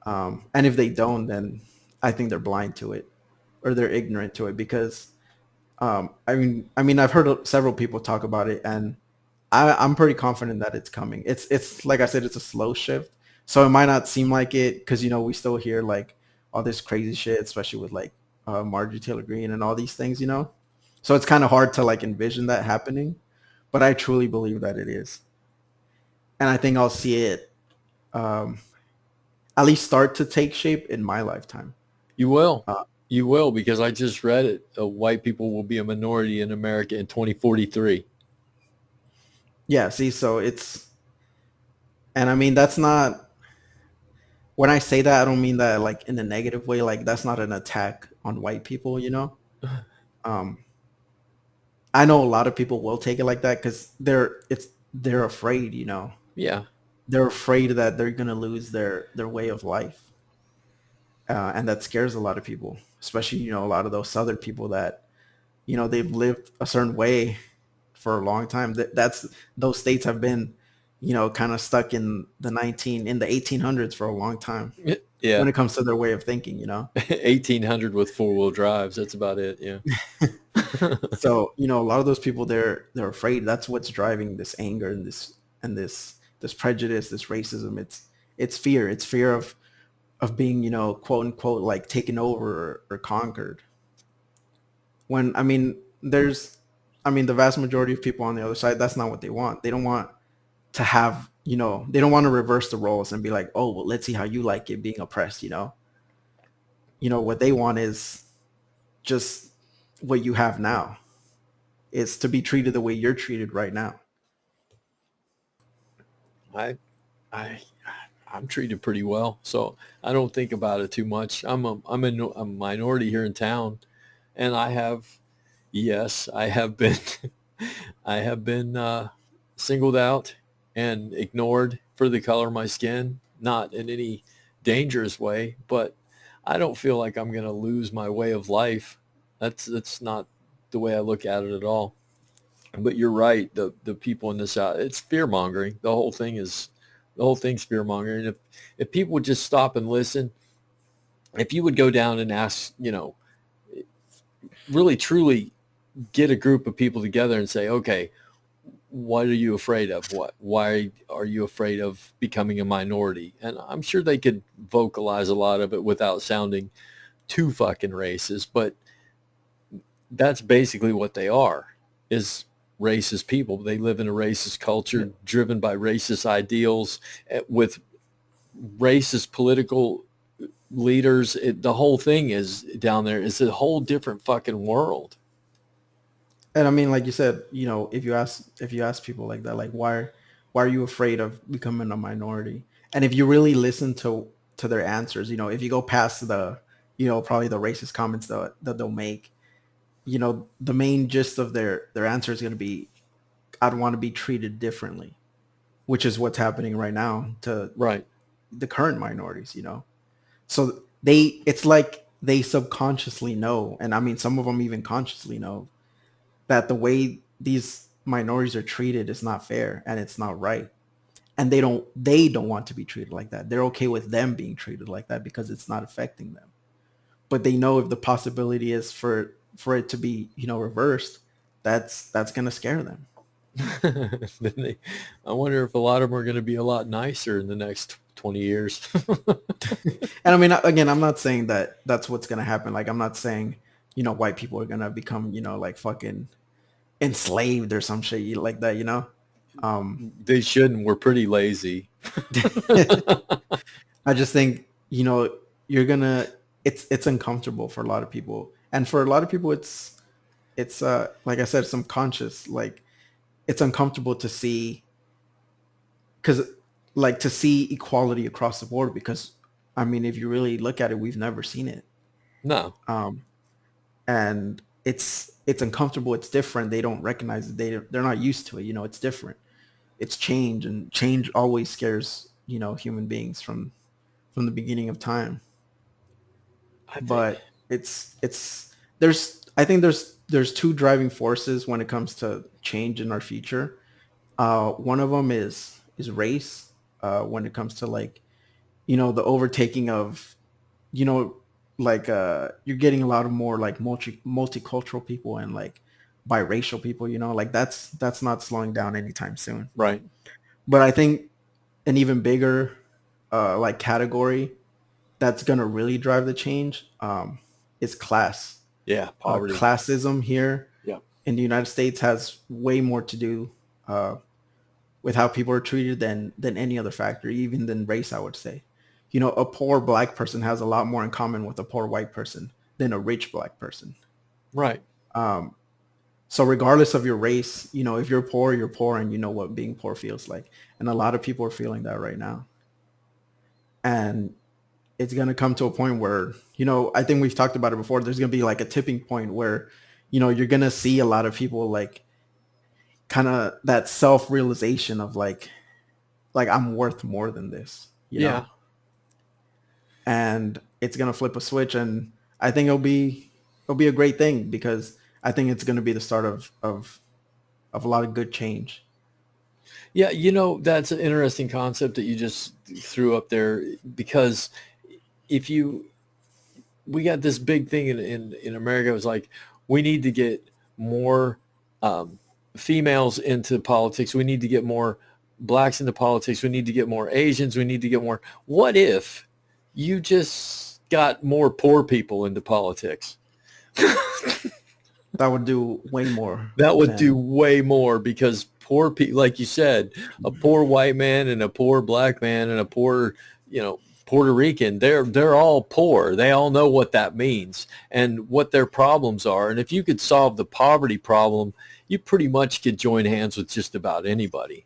And if they don't, then I think they're blind to it or they're ignorant to it because I mean, I've heard several people talk about it, and I'm pretty confident that it's coming. It's like I said, it's a slow shift, so it might not seem like it because we still hear like all this crazy shit, especially with like Marjorie Taylor Greene and all these things. So it's kind of hard to like envision that happening, but I truly believe that it is, and I think I'll see it um, at least start to take shape in my lifetime. You will. Uh, You will, because I just read it. White people will be a minority in America in 2043. yeah, see, so and I mean that's not when I say that, I don't mean that like in a negative way. Like that's not an attack on white people. Um, I know a lot of people will take it like that because they're afraid. Yeah. They're afraid that they're gonna lose their way of life, and that scares a lot of people, especially a lot of those Southern people that they've lived a certain way for a long time. That's those states have been kind of stuck in the 1800s for a long time Yeah. when it comes to their way of thinking. 1800 with four-wheel drives. That's about it. Yeah. So a lot of those people they're afraid. That's what's driving this anger and this prejudice, this racism. It's fear. It's fear of being quote unquote like taken over or conquered. When the vast majority of people on the other side, that's not what they want. They don't want to have they don't want to reverse the roles and be like, oh well, let's see how you like it being oppressed. What they want is just what you have now. It's to be treated the way you're treated right now. I, I, I'm treated pretty well, so I don't think about it too much. I'm a minority here in town, and yes, I have been, I have been singled out and ignored for the color of my skin. Not in any dangerous way, but I don't feel like I'm going to lose my way of life. That's not the way I look at it at all. But you're right. The people in the South, it's fear mongering. The whole thing's fear mongering. If people would just stop and listen, if you would go down and ask, really truly get a group of people together and say, okay, what are you afraid of? Why are you afraid of becoming a minority? And I'm sure they could vocalize a lot of it without sounding too fucking racist, but that's basically what they are, is racist people. They live in a racist culture driven by racist ideals with racist political leaders. The whole thing is down there is a whole different fucking world. And I mean, like you said, if you ask people like that, like why are you afraid of becoming a minority? And if you really listen to their answers, if you go past the, probably the racist comments that they'll make, the main gist of their answer is going to be, I'd want to be treated differently, which is what's happening right now to Right. the current minorities. So it's like they subconsciously know, and I mean, some of them even consciously know that the way these minorities are treated is not fair and it's not right. And they don't want to be treated like that. They're okay with them being treated like that because it's not affecting them. But they know if the possibility is for it to be, reversed, that's going to scare them. I wonder if a lot of them are going to be a lot nicer in the next 20 years. And I mean, again, I'm not saying that that's what's going to happen. Like, I'm not saying, white people are going to become, like fucking enslaved or some shit like that. They shouldn't. We're pretty lazy. I just think, you're gonna it's uncomfortable for a lot of people. And for a lot of people it's like I said, subconscious. Like, it's uncomfortable to see, because like to see equality across the board, because I mean, if you really look at it, we've never seen it. No. And it's uncomfortable. It's different. They don't recognize it. They're not used to it. It's different. It's change, and change always scares, human beings from the beginning of time. But I think there's two driving forces when it comes to change in our future. One of them is race. When it comes to, like, the overtaking of, like, you're getting a lot of more like multicultural people and like biracial people, like that's not slowing down anytime soon. Right. But I think an even bigger like category that's gonna really drive the change is class. Yeah. Poverty. Classism here Yeah. in the United States has way more to do with how people are treated than any other factor, even than race, I would say. A poor black person has a lot more in common with a poor white person than a rich black person. Right. So regardless of your race, if you're poor, and you know what being poor feels like. And a lot of people are feeling that right now. And it's going to come to a point where, I think we've talked about it before. There's going to be like a tipping point where, you're going to see a lot of people like kind of that self-realization of like I'm worth more than this, Yeah. And it's going to flip a switch, and I think it'll be a great thing, because I think it's going to be the start of a lot of good change. Yeah, that's an interesting concept that you just threw up there, because we got this big thing in America. It was like, we need to get more females into politics. We need to get more blacks into politics. We need to get more Asians. We need to get more. What if you just got more poor people into politics? That would do way more. That would do way more, because poor people, like you said, a poor white man and a poor black man and a poor, Puerto Rican, they're all poor. They all know what that means and what their problems are. And if you could solve the poverty problem, you pretty much could join hands with just about anybody.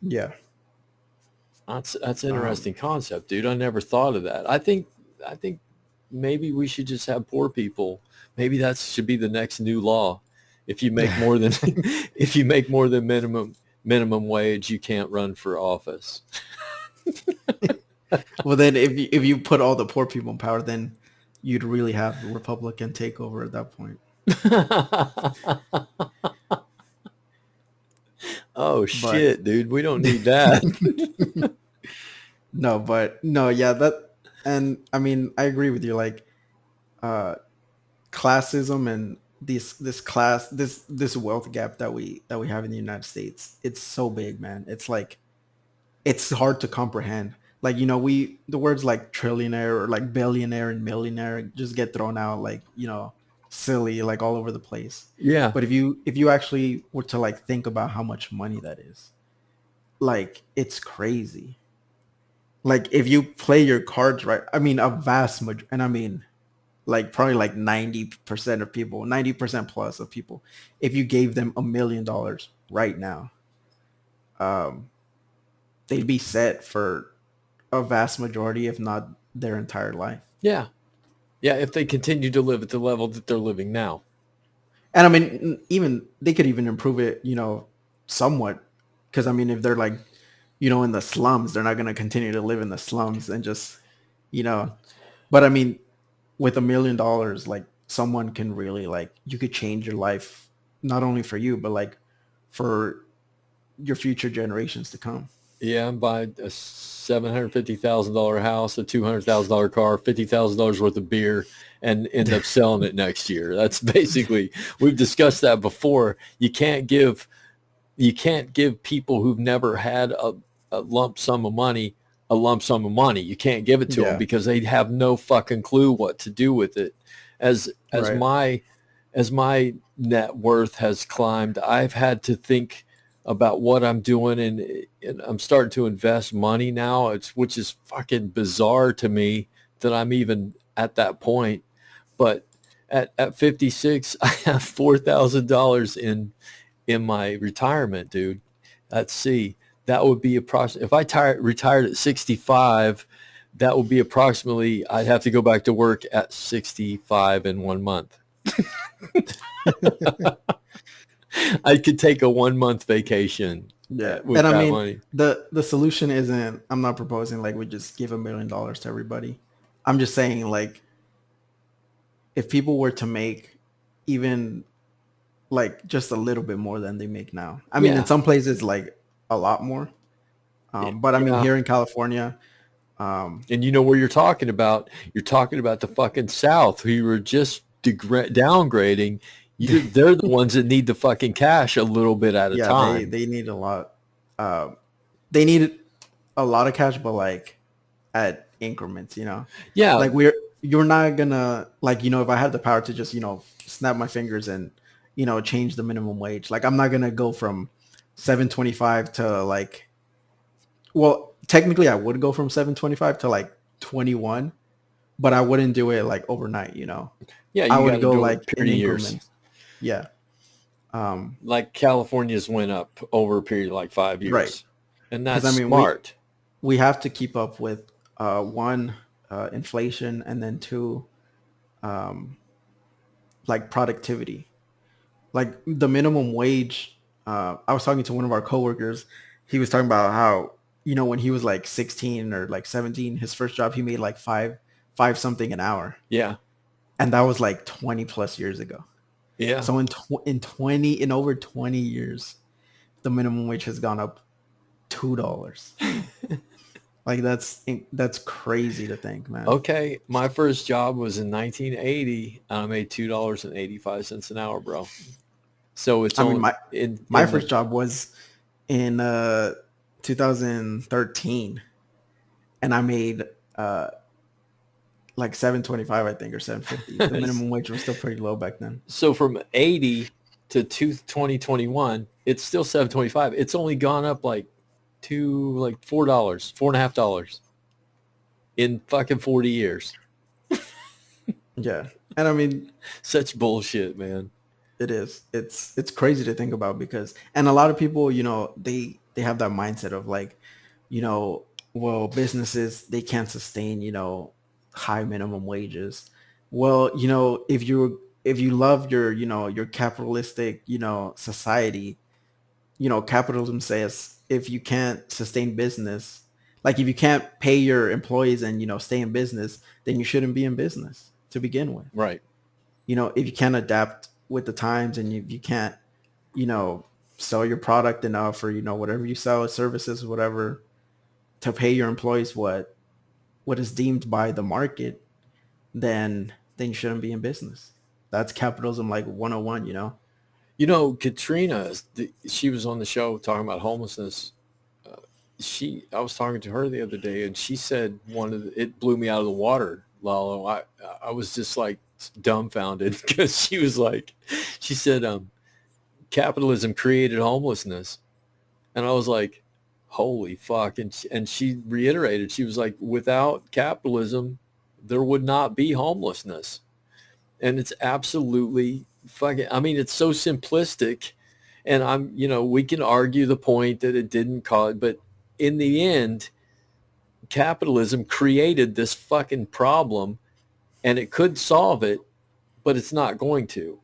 Yeah. That's an interesting concept, dude. I never thought of that. I think maybe we should just have poor people. Maybe that should be the next new law. If you make more than minimum wage, you can't run for office. Well, then if you put all the poor people in power, then you'd really have the Republican takeover at that point. Oh shit, dude, we don't need that. No, yeah, and I mean, I agree with you. Like, classism and this wealth gap that we have in the United States, it's so big, man. It's like, it's hard to comprehend. Like, the words like trillionaire or like billionaire and millionaire just get thrown out like, silly, like all over the place. Yeah. But if you actually were to like think about how much money that is, like it's crazy. Like if you play your cards right, I mean a vast majority, and I mean like probably like 90% of people, 90% plus of people, if you gave them $1 million right now, um, they'd be set for a vast majority, if not their entire life. Yeah. Yeah. If they continue to live at the level that they're living now. And I mean, even they could even improve it, somewhat. Because I mean, if they're like, in the slums, they're not going to continue to live in the slums and just, you know. But I mean, with $1 million, like someone can really like you could change your life, not only for you, but like for your future generations to come. Yeah. Buy a $750,000 house, a $200,000 car, $50,000 worth of beer, and end up selling it next year. That's basically, we've discussed that before. You can't give people who've never had a lump sum of money a lump sum of money. You can't give it to them Yeah. because they have no fucking clue what to do with it. As Right. my net worth has climbed, I've had to think about what I'm doing, and I'm starting to invest money now. Which is fucking bizarre to me that I'm even at that point. But at 56, I have $4,000 in my retirement, dude. Let's see. That would be approximately, if I retired at 65, that would be approximately, I'd have to go back to work at 65 in 1 month. I could take a 1 month vacation Yeah. with And I that mean, money. the solution isn't, I'm not proposing like we just give $1 million to everybody. I'm just saying like if people were to make even like just a little bit more than they make now. I mean, in Yeah. some places like a lot more. But I mean, Yeah. here in California, And you know where you're talking about? You're talking about the fucking South, who you were just downgrading. They're the ones that need the fucking cash a little bit at a yeah, they time. they need a lot. Uh, they need a lot of cash, but like at increments, Yeah. like you're not gonna like if I had the power to just snap my fingers and change the minimum wage, like I'm not gonna go from 7.25 to like, well, technically I would go from 7.25 to like 21, but I wouldn't do it like overnight. Yeah, I you got would to go do it a like in period of years. increments. Yeah. Um, Like California's went up over a period of like five right. years. And Because that's I mean, we smart. we have to keep up with one, inflation, and then two, um, like productivity. Like the minimum wage. I was talking to one of our coworkers. He was talking about how when he was like 16 or like 17, his first job he made like five something an hour, Yeah. and that was like 20 plus years ago. Yeah. So in over 20 years, the minimum wage has gone up $2. Like that's crazy to think, man. Okay. My first job was in 1980 and I made $2.85 an hour, bro. So it's I mean, only my in the, first job was in 2013, and I made uh like 7.25, I think, or 7.50. The minimum wage was still pretty low back then. so from 80 to 2021, it's still 7.25. It's only gone up like $4, $4.50 in fucking 40 years. Yeah, and I mean, Such bullshit, man. it is. It's crazy to think about because, and a lot of people, they have that mindset of like, you know, well, businesses they can't sustain, high minimum wages. Well, if you love your capitalistic, society, capitalism says if you can't sustain business, like if you can't pay your employees and stay in business, then you shouldn't be in business to begin with. Right. If you can't adapt with the times and if you can't, you know, sell your product enough or whatever you sell, services, whatever, to pay your employees what is deemed by the market, then you shouldn't be in business. That's capitalism like 101. Katrina, she was on the show talking about homelessness. I was talking to her the other day, and she said it blew me out of the water, Lalo. I was just like dumbfounded because she said, capitalism created homelessness. And I was like, holy fuck. And she reiterated, she was like, without capitalism, there would not be homelessness. And it's absolutely fucking, I mean, it's so simplistic. And we can argue the point that it didn't cause, but in the end, capitalism created this fucking problem, and it could solve it, but it's not going to.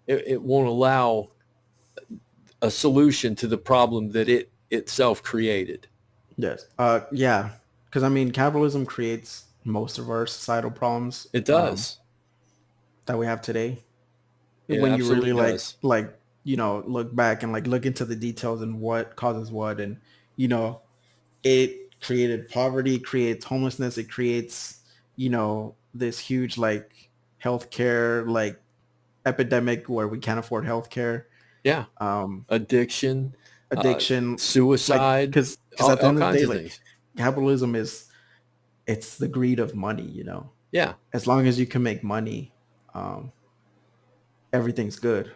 It won't allow a solution to the problem that it itself created. Yes. Yeah. Because I mean, capitalism creates most of our societal problems. It does. That we have today. It when you really does. look back and like look into the details and what causes what, and it created poverty, creates homelessness, it creates this huge like healthcare like epidemic where we can't afford healthcare. Yeah. Addiction, suicide, because at the end of the day, like capitalism it's the greed of money. Yeah. As long as you can make money, everything's good.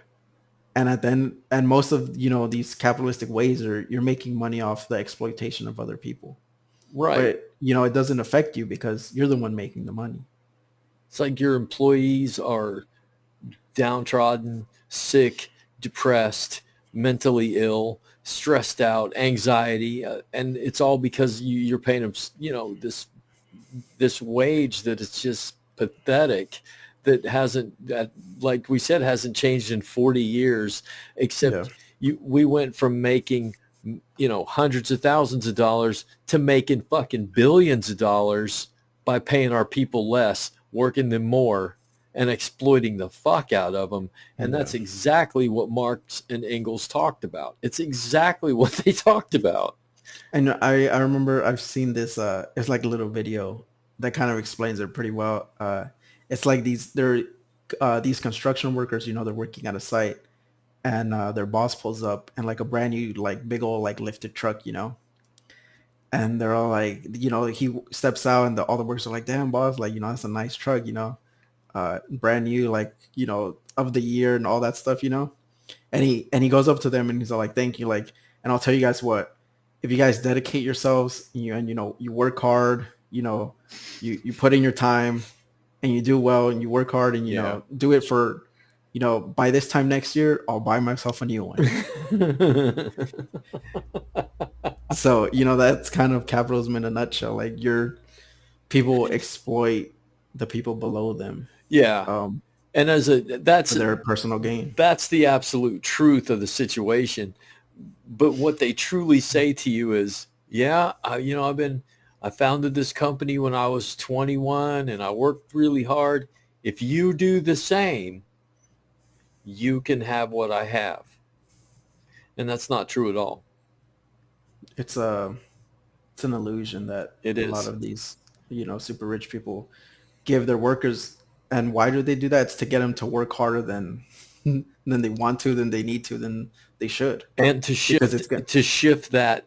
And most of these capitalistic ways you're making money off the exploitation of other people. Right. But it doesn't affect you because you're the one making the money. It's like your employees are downtrodden, sick, depressed, mentally ill, stressed out, anxiety, and it's all because you're paying them, this wage that is just pathetic, that like we said, hasn't changed in 40 years, except we went from making, hundreds of thousands of dollars to making fucking billions of dollars by paying our people less, working them more, and exploiting the fuck out of them. And that's exactly what Marx and Engels talked about. It's exactly what they talked about. And I remember I've seen this, it's like a little video that kind of explains it pretty well. It's like these construction workers, they're working at a site, and their boss pulls up and like a brand new, like big old, like lifted truck, and they're all like, he steps out and all the workers are like, damn boss, like, that's a nice truck, brand new, like, of the year and all that stuff, and he goes up to them and he's all like, thank you. Like, and I'll tell you guys what, if you guys dedicate yourselves, and you work hard, you put in your time and you do well and you work hard and, do it for, by this time next year, I'll buy myself a new one. So, that's kind of capitalism in a nutshell. Like people exploit the people below them. Yeah. And that's for their personal gain. That's the absolute truth of the situation. But what they truly say to you is, I founded this company when I was 21 and I worked really hard. If you do the same, you can have what I have. And that's not true at all. It's an illusion that a lot of these, super rich people give their workers. And why do they do that? It's to get them to work harder than they want to, than they need to, than they should. And to shift that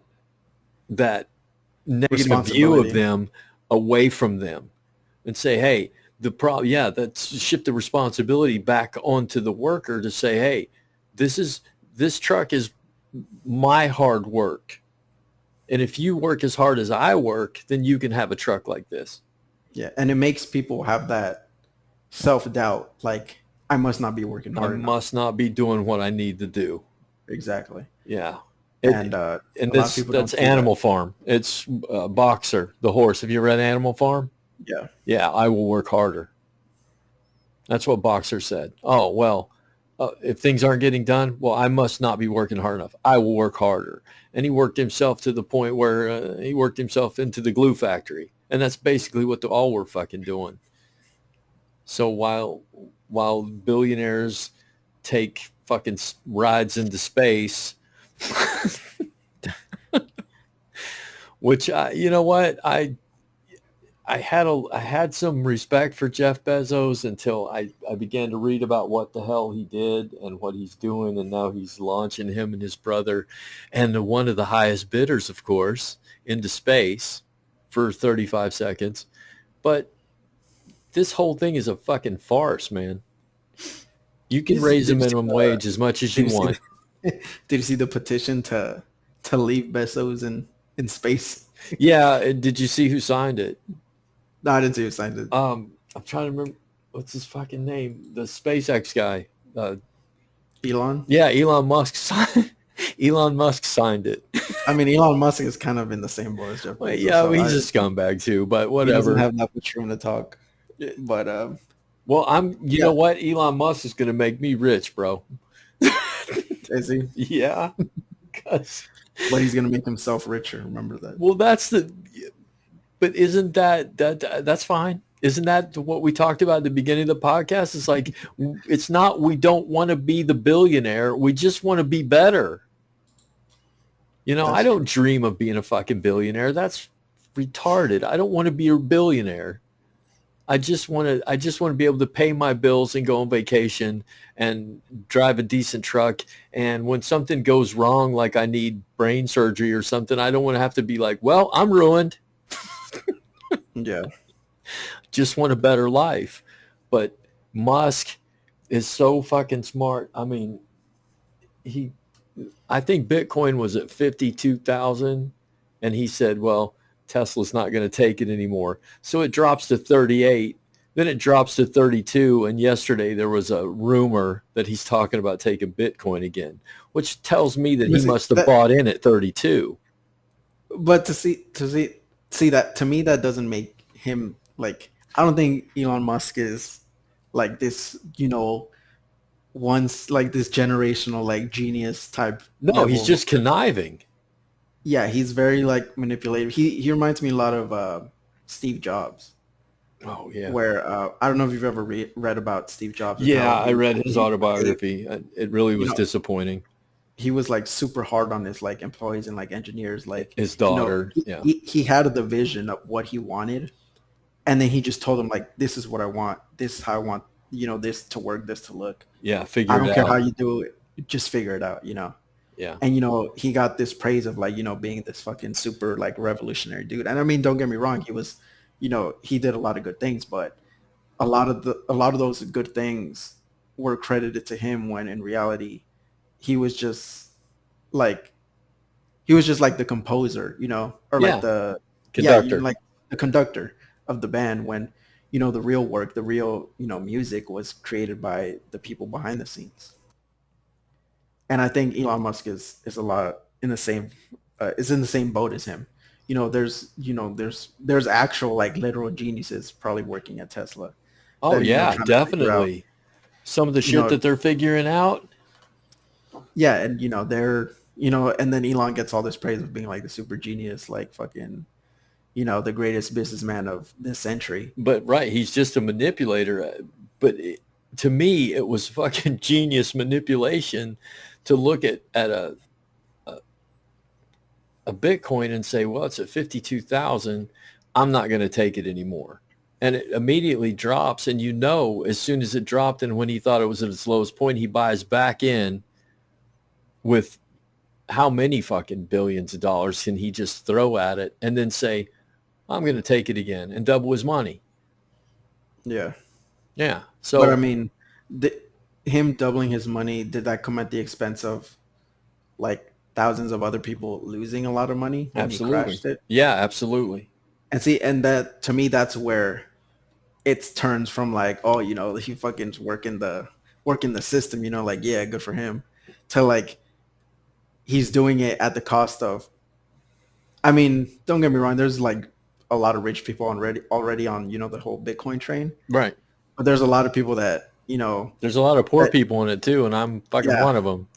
negative view of them away from them and say, hey, that's shift the responsibility back onto the worker to say, hey, this truck is my hard work. And if you work as hard as I work, then you can have a truck like this. Yeah. And it makes people have that self-doubt. Like, I must not be working hard enough. Must not be doing what I need to do. Exactly. Yeah. And that's Animal Farm. It's Boxer, the horse. Have you read Animal Farm? Yeah. Yeah, I will work harder. That's what Boxer said. Oh, well, if things aren't getting done, well, I must not be working hard enough. I will work harder. And he worked himself to the point where he worked himself into the glue factory. And that's basically what all we're fucking doing. So while billionaires take fucking rides into space, which you know what, I I had some respect for Jeff Bezos until I began to read about what the hell he did and what he's doing, and now he's launching him and his brother, and one of the highest bidders, of course, into space for 35 seconds. But this whole thing is a fucking farce, man. You can raise the minimum wage as much as you want. Did you see the petition to leave Bezos in space? Yeah, did you see who signed it? No, I didn't see who signed it. I'm trying to remember what's his fucking name. The SpaceX guy. Elon? Yeah, Elon Musk signed. Elon Musk signed it. I mean, Elon Musk is kind of in the same boat as Jeff Bezos. Well, yeah, so he's a scumbag too, but whatever. He doesn't have that much room to talk. But well, you know what? Elon Musk is going to make me rich, bro. Is he? Yeah. But he's going to make himself richer. Remember that. Well, but isn't that's fine? Isn't that what we talked about at the beginning of the podcast? It's like, it's not, we don't want to be the billionaire. We just want to be better. You know, I don't dream of being a fucking billionaire. That's retarded. I don't want to be a billionaire. I just want to be able to pay my bills and go on vacation and drive a decent truck. And when something goes wrong, like I need brain surgery or something, I don't want to have to be like, well, I'm ruined. Yeah. Just want a better life. But Musk is so fucking smart. I mean, I think Bitcoin was at 52,000 and he said, well, Tesla's not going to take it anymore. So it drops to 38, then it drops to 32. And yesterday there was a rumor that he's talking about taking Bitcoin again, which tells me that he must have bought in at 32. But to see that, to me, that doesn't make him like, I don't think Elon Musk is like this, you know, once like this generational, like genius type. No, level. He's just conniving. Yeah, he's very like manipulative. He reminds me a lot of Steve Jobs. Oh yeah. Where I don't know if you've ever read about Steve Jobs. Yeah, I read his autobiography. It really was disappointing. He was like super hard on his like employees and like engineers, like his daughter. He had the vision of what he wanted, and then he just told them like, "This is what I want. This is how I want. You know, this to work, this to look. Yeah, figure it out. I don't care how you do it. Just figure it out. You know." Yeah. And, you know, he got this praise of like, you know, being this fucking super like revolutionary dude. And I mean, don't get me wrong. He was, you know, he did a lot of good things, but a lot of those good things were credited to him when in reality, he was just like the composer, you know, or like the conductor, like the conductor of the band when, you know, the real work, the real, you know, music was created by the people behind the scenes. And I think Elon Musk is a lot in the same is in the same boat as him. You know, there's actual like literal geniuses probably working at Tesla. Oh yeah, definitely. Some of the shit that they're figuring out. Yeah, and you know, and then Elon gets all this praise of being like the super genius, like fucking, you know, the greatest businessman of this century. But right, he's just a manipulator. But to me, it was fucking genius manipulation to look at a Bitcoin and say, well, it's at 52,000. I'm not going to take it anymore. And it immediately drops. And, you know, as soon as it dropped and when he thought it was at its lowest point, he buys back in with how many fucking billions of dollars can he just throw at it and then say, I'm going to take it again and double his money. Yeah. Yeah. So, but I mean, him doubling his money, did that come at the expense of like thousands of other people losing a lot of money when he crashed it? Yeah, absolutely. And see, and that to me, that's where it turns from like, oh, you know, he fucking working the system, you know, like, yeah, good for him, to like he's doing it at the cost of. I mean, don't get me wrong. There's like a lot of rich people already on, you know, the whole Bitcoin train. Right. But there's a lot of people that, you know, there's a lot of poor people in it too, and I'm fucking one of them.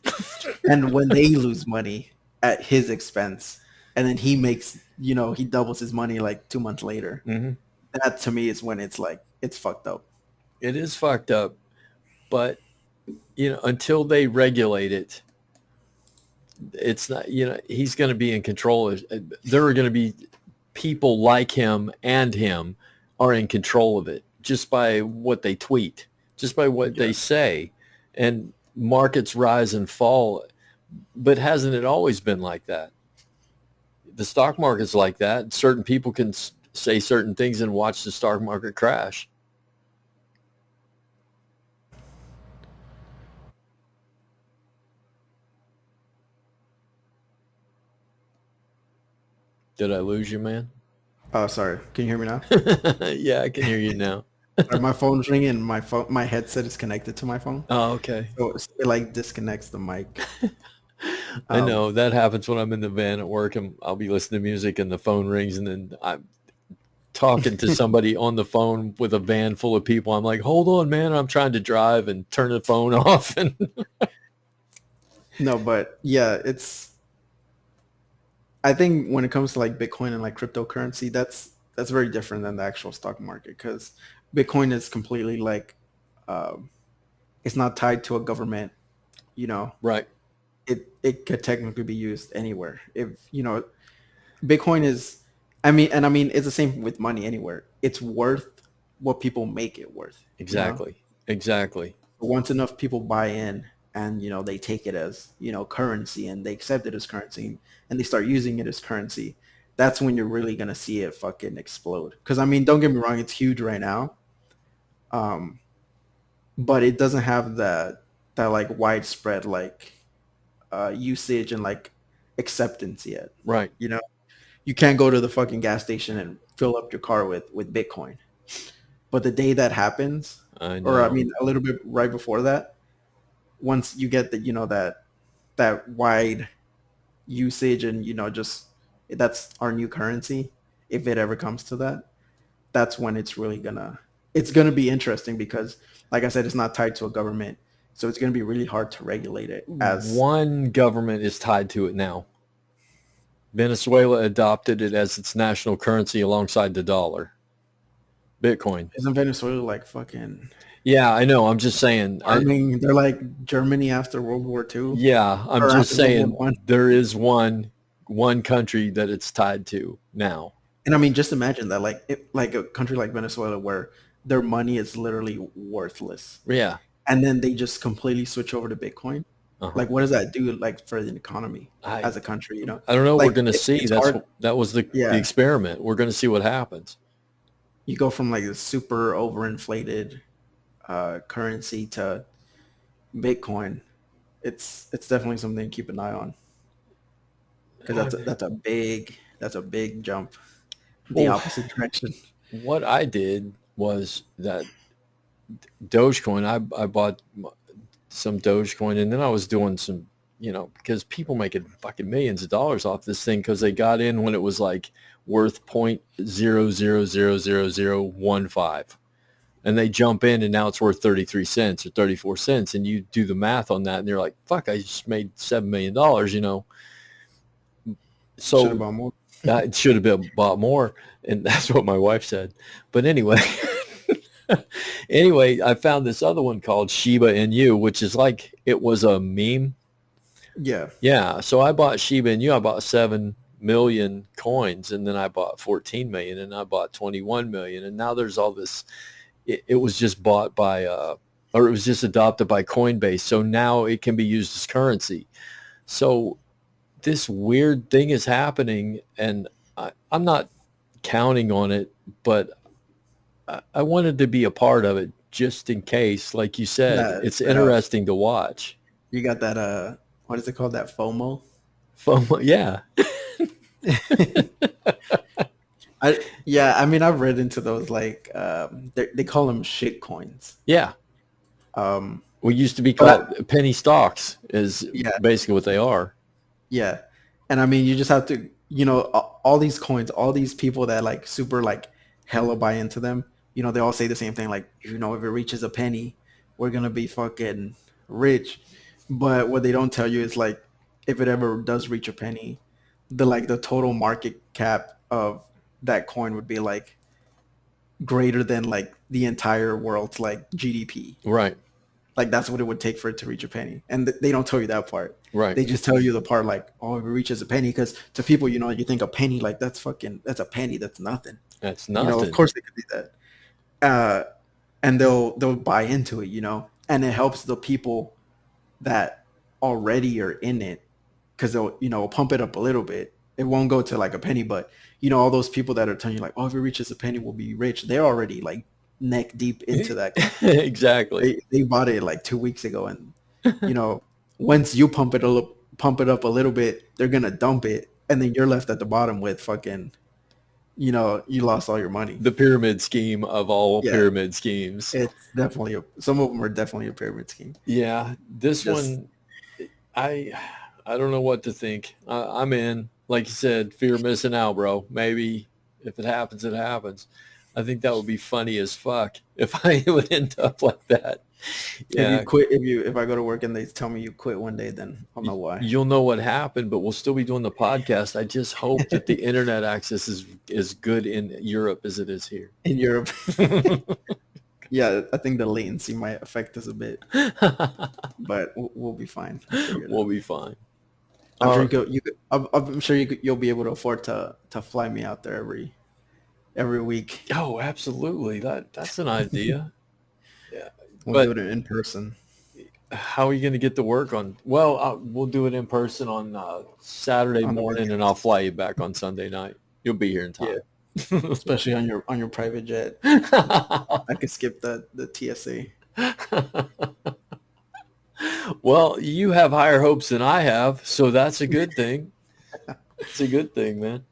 And when they lose money at his expense, and then he makes, you know, he doubles his money like 2 months later, that to me is when it's like, it's fucked up. It is fucked up. But, you know, until they regulate it, it's not, you know, he's going to be in control. There are going to be people like him and him are in control of it just by what they tweet, just by what they say. And markets rise and fall. But hasn't it always been like that? The stock market's like that. Certain people can say certain things and watch the stock market crash. Did I lose you, man? Oh, sorry. Can you hear me now? Yeah, I can hear you now. Sorry, my phone's ringing. My headset is connected to my phone, Oh, okay. so it like disconnects the mic. I know that happens when I'm in the van at work and I'll be listening to music and the phone rings and then I'm talking to somebody on the phone with a van full of people. I'm like, hold on, man. I'm trying to drive and turn the phone off. And No, but yeah, I think when it comes to like Bitcoin and like cryptocurrency, that's very different than the actual stock market because Bitcoin is completely like it's not tied to a government. You know, right. it could technically be used anywhere. If you know, Bitcoin is, I mean, it's the same with money anywhere. It's worth what people make it worth. Exactly. Exactly. Once enough people buy in and they take it as currency and they accept it as currency and they start using it as currency, that's when you're really gonna see it fucking explode. Because I mean, don't get me wrong, it's huge right now, but it doesn't have that like widespread like usage and like acceptance yet. Right. You can't go to the fucking gas station and fill up your car with Bitcoin. But the day that happens, I or I know. mean, a little bit right before that, once you get that wide usage and just that's our new currency, if it ever comes to that, that's when it's gonna be interesting because, like I said, it's not tied to a government, so it's gonna be really hard to regulate it. As One government is tied to it now. Venezuela adopted it as its national currency alongside the dollar. Bitcoin. isn't Venezuela like fucking? Yeah, I know. I'm just saying. I mean, they're like Germany after World War II Yeah, I'm or just after World War saying One. there is one country that it's tied to now. And I mean, just imagine that, like a country like Venezuela, where their money is literally worthless, Yeah. and then they just completely switch over to Bitcoin. Uh-huh. Like, what does that do, like, for the economy I as a country? I don't know. We're Like, going to see. it's hard. That was the Yeah, experiment. We're going to see what happens. you go from like a super overinflated currency to Bitcoin. It's definitely something to keep an eye on because that's a big jump the Well, opposite direction. what I did was that Dogecoin. I bought some Dogecoin, and then I was doing some, because people making fucking millions of dollars off this thing because they got in when it was like worth 0.000015, and they jump in, and now it's worth 33 cents or 34 cents, and you do the math on that, and you're like, fuck, I just made $7 million. Should have So bought more. it should have been bought more, and that's what my wife said. But anyway. Anyway, I found this other one called Shiba Inu, which is like it was a meme. Yeah. Yeah, so I bought Shiba Inu. I bought 7 million coins, and then I bought 14 million, and I bought 21 million, and now there's all this. It was just bought by, or it was just adopted by Coinbase, so now it can be used as currency. So this weird thing is happening, and I'm not counting on it, but I wanted to be a part of it just in case. Like you said, That it's that interesting to watch. you got that what is it called? That FOMO? FOMO, yeah, Yeah, I mean, I've read into those like they call them shit coins. yeah. Um, We used to be but called penny stocks is yeah, basically what they are. yeah, and I mean, you just have to, all these coins, all these people that like super like hella buy into them. They all say the same thing, like, if it reaches a penny, we're gonna be fucking rich. But what they don't tell you is like, if it ever does reach a penny, the total market cap of that coin would be greater than like the entire world's like GDP. Right. Like that's what it would take for it to reach a penny, and they don't tell you that part. Right. They just tell you the part like, oh, if it reaches a penny, because to people, you think a penny, like that's a penny, that's nothing. That's Of nothing. course they could do that, and they'll buy into it, and it helps the people that already are in it, because they'll pump it up a little bit. It won't go to like a penny, but all those people that are telling you like, oh, if it reaches a penny, we'll be rich. They're already like neck deep into that. Exactly. They bought it like 2 weeks ago, and once you pump it up a little bit, they're gonna dump it, and then you're left at the bottom with fucking, you lost all your money. The pyramid scheme of all pyramid schemes. It's definitely some of them are definitely a pyramid scheme. Yeah, this one, I don't know what to think. I'm in. Like you said, fear of missing out, bro. Maybe if it happens, it happens. I think that would be funny as fuck if I would end up like that. Yeah. If you quit, if I go to work and they tell me you quit one day, then I'll know why. You'll know what happened, but we'll still be doing the podcast. I just hope that the internet access is as good in Europe as it is here. In Europe. Yeah, I think the latency might affect us a bit, but we'll be fine. We'll be fine. I'm sure you'll be able to afford to fly me out there every week. Oh, absolutely. That's an idea. Yeah, we'll do it in person. How are you going to get to work on? Well, we'll do it in person on Saturday morning, and I'll fly you back on Sunday night. You'll be here in time. Yeah. Especially on your private jet. I could skip the TSA. Well, you have higher hopes than I have, so that's a good thing. It's a good thing, man.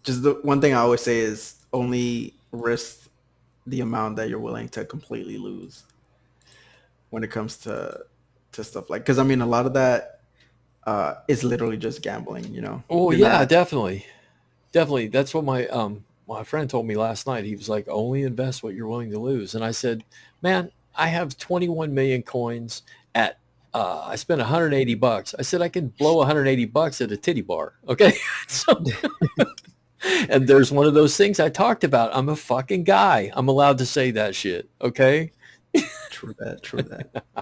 Just the one thing I always say is only risk the amount that you're willing to completely lose when it comes to stuff like, because I mean a lot of that is literally just gambling, Oh yeah, definitely. That's what my friend told me last night. He was like, only invest what you're willing to lose. And I said, man, I have 21 million coins at, I spent $180. I said, I can blow $180 at a titty bar. Okay. So, and there's one of those things I talked about. I'm a fucking guy. I'm allowed to say that shit. Okay. True that.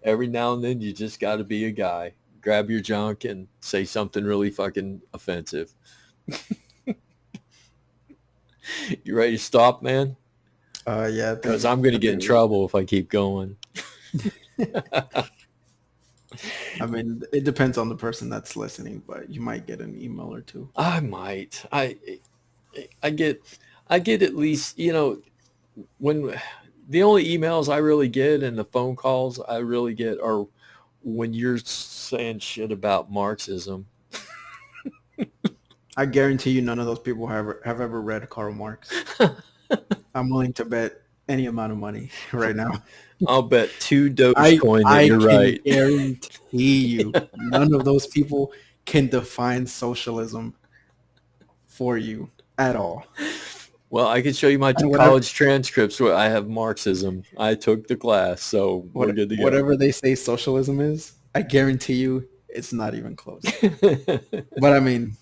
Every now and then you just got to be a guy. Grab your junk and say something really fucking offensive. You ready to stop, man? Yeah. Because I'm going to get in trouble if I keep going. I mean, it depends on the person that's listening, but you might get an email or two. I might. I get at least, when the only emails I really get and the phone calls I really get are when you're saying shit about Marxism. I guarantee you none of those people have ever read Karl Marx. I'm willing to bet any amount of money right now. I'll bet 2 Dogecoin that you're right. I guarantee you none of those people can define socialism for you at all. Well, I can show you my college transcripts where I have Marxism. I took the class, so we're good to go. Whatever they say socialism is, I guarantee you it's not even close. But I mean,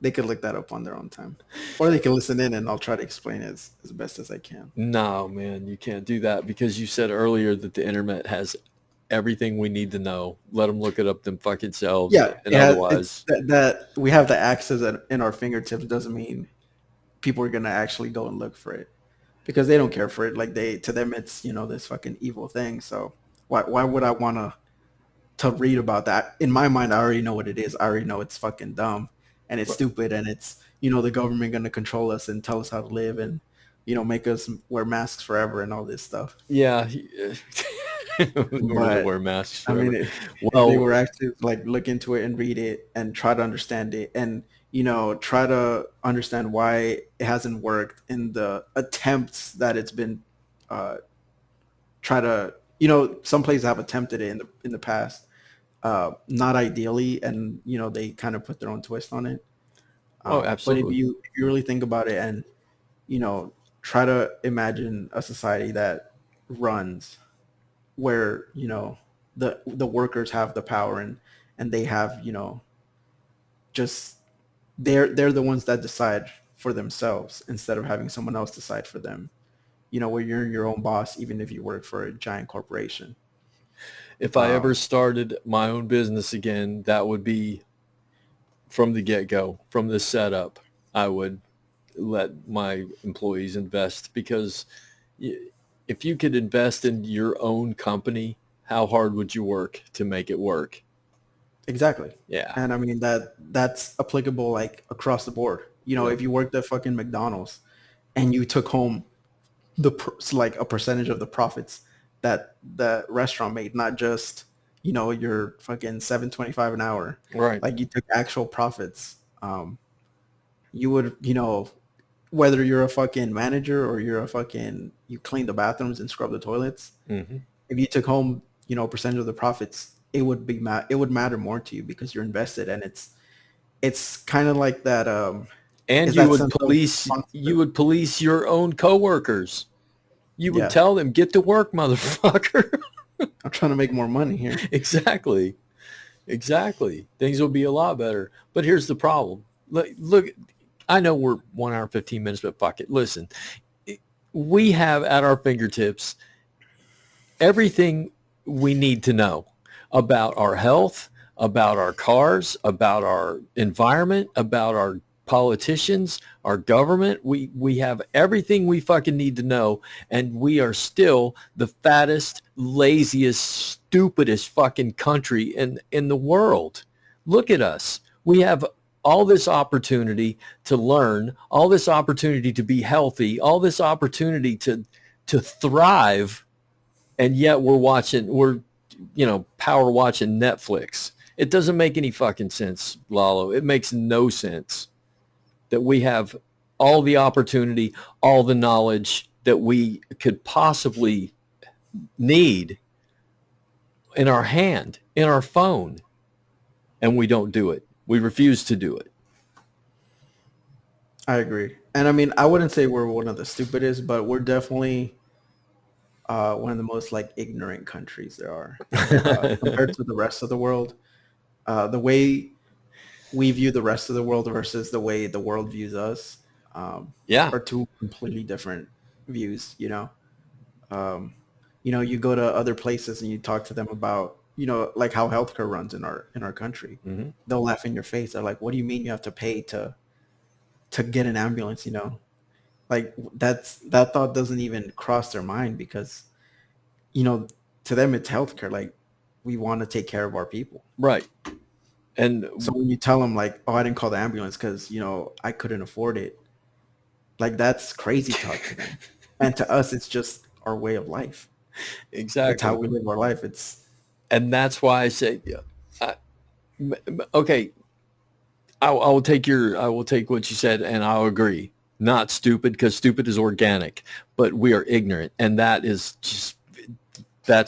they could look that up on their own time. Or they can listen in and I'll try to explain it as best as I can. No, man, you can't do that because you said earlier that the internet has everything we need to know. Let them look it up them fucking selves. Yeah, and otherwise. that we have the access in our fingertips doesn't mean people are going to actually go and look for it. Because they don't care for it. Like to them it's, this fucking evil thing. So why would I want to read about that? In my mind, I already know what it is. I already know it's fucking dumb. And it's stupid, and it's, the government going to control us and tell us how to live and, make us wear masks forever and all this stuff. Yeah. Wear masks forever. I mean, they were actually like look into it and read it and try to understand it and, try to understand why it hasn't worked in the attempts that it's been try to, some places have attempted it in the past. Not ideally, and they kind of put their own twist on it. Absolutely. But if you really think about it and try to imagine a society that runs where the workers have the power and they have just they're the ones that decide for themselves instead of having someone else decide for them. where you're your own boss, even if you work for a giant corporation. If I ever started my own business again, that would be from the get-go, from the setup. I would let my employees invest because if you could invest in your own company, how hard would you work to make it work? Exactly. Yeah. And I mean that's applicable like across the board. Yep. If you worked at fucking McDonald's and you took home like a percentage of the profits that the restaurant made, not just your fucking 7.25 an hour. Right. Like you took actual profits. You would whether you're a fucking manager or you're a fucking you clean the bathrooms and scrub the toilets. Mm-hmm. If you took home a percentage of the profits, it would be it would matter more to you because you're invested, and it's kind of like that. And Is that you would police your own coworkers. You would Yeah. tell them, get to work, motherfucker. I'm trying to make more money here. Exactly. Things will be a lot better. But here's the problem. Look, I know we're 1 hour, 15 minutes, but fuck it. Listen, we have at our fingertips everything we need to know about our health, about our cars, about our environment, about our politicians, our government. We have everything we fucking need to know, and we are still the fattest, laziest, stupidest fucking country in the world. Look at us. We have all this opportunity to learn, all this opportunity to be healthy, all this opportunity to thrive, and yet we're power watching Netflix. It doesn't make any fucking sense, Lalo. It makes no sense that we have all the opportunity, all the knowledge that we could possibly need in our hand, in our phone, and we don't do it. We refuse to do it. I agree. And I mean, I wouldn't say we're one of the stupidest, but we're definitely one of the most like ignorant countries there are compared to the rest of the world. The way we view the rest of the world versus the way the world views us are two completely different views. You go to other places and you talk to them about like how healthcare runs in our country. Mm-hmm. They'll laugh in your face. They're like, what do you mean you have to pay to get an ambulance? Like that thought doesn't even cross their mind because to them it's healthcare. Like we want to take care of our people, right? And so when you tell them like, oh, I didn't call the ambulance because I couldn't afford it, like that's crazy talk to them. And to us it's just our way of life. Exactly. It's how we live our life. And that's why I say, okay, I will take what you said, and I'll agree. Not stupid, because stupid is organic, but we are ignorant, and that's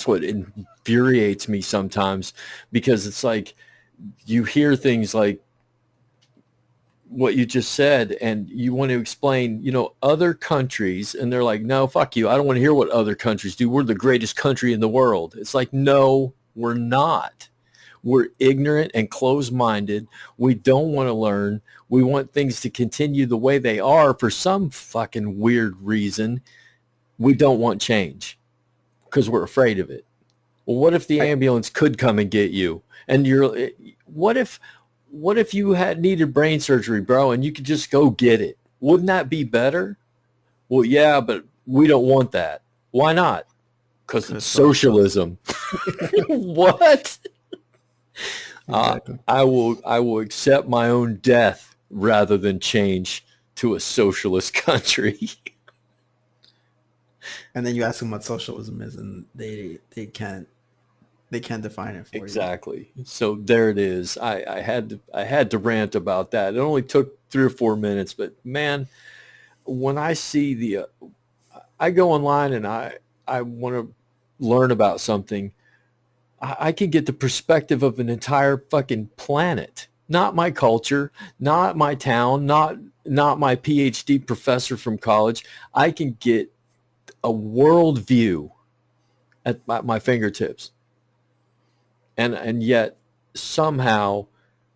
what infuriates me sometimes, because it's like you hear things like what you just said, and you want to explain, other countries, and they're like, no, fuck you. I don't want to hear what other countries do. We're the greatest country in the world. It's like, no, we're not. We're ignorant and closed-minded. We don't want to learn. We want things to continue the way they are for some fucking weird reason. We don't want change because we're afraid of it. Well, what if the ambulance could come and get you? And what if you had needed brain surgery, bro, and you could just go get it? Wouldn't that be better? Well, yeah, but we don't want that. Why not? Because it's socialism. What? Exactly. I will accept my own death rather than change to a socialist country. And then you ask them what socialism is, and they can't define it for you. Exactly. So there it is. I had to rant about that. It only took 3 or 4 minutes, but man, when I see I go online and I want to learn about something, I can get the perspective of an entire fucking planet. Not my culture, not my town, not my PhD professor from college. I can get a world view at my fingertips. And yet somehow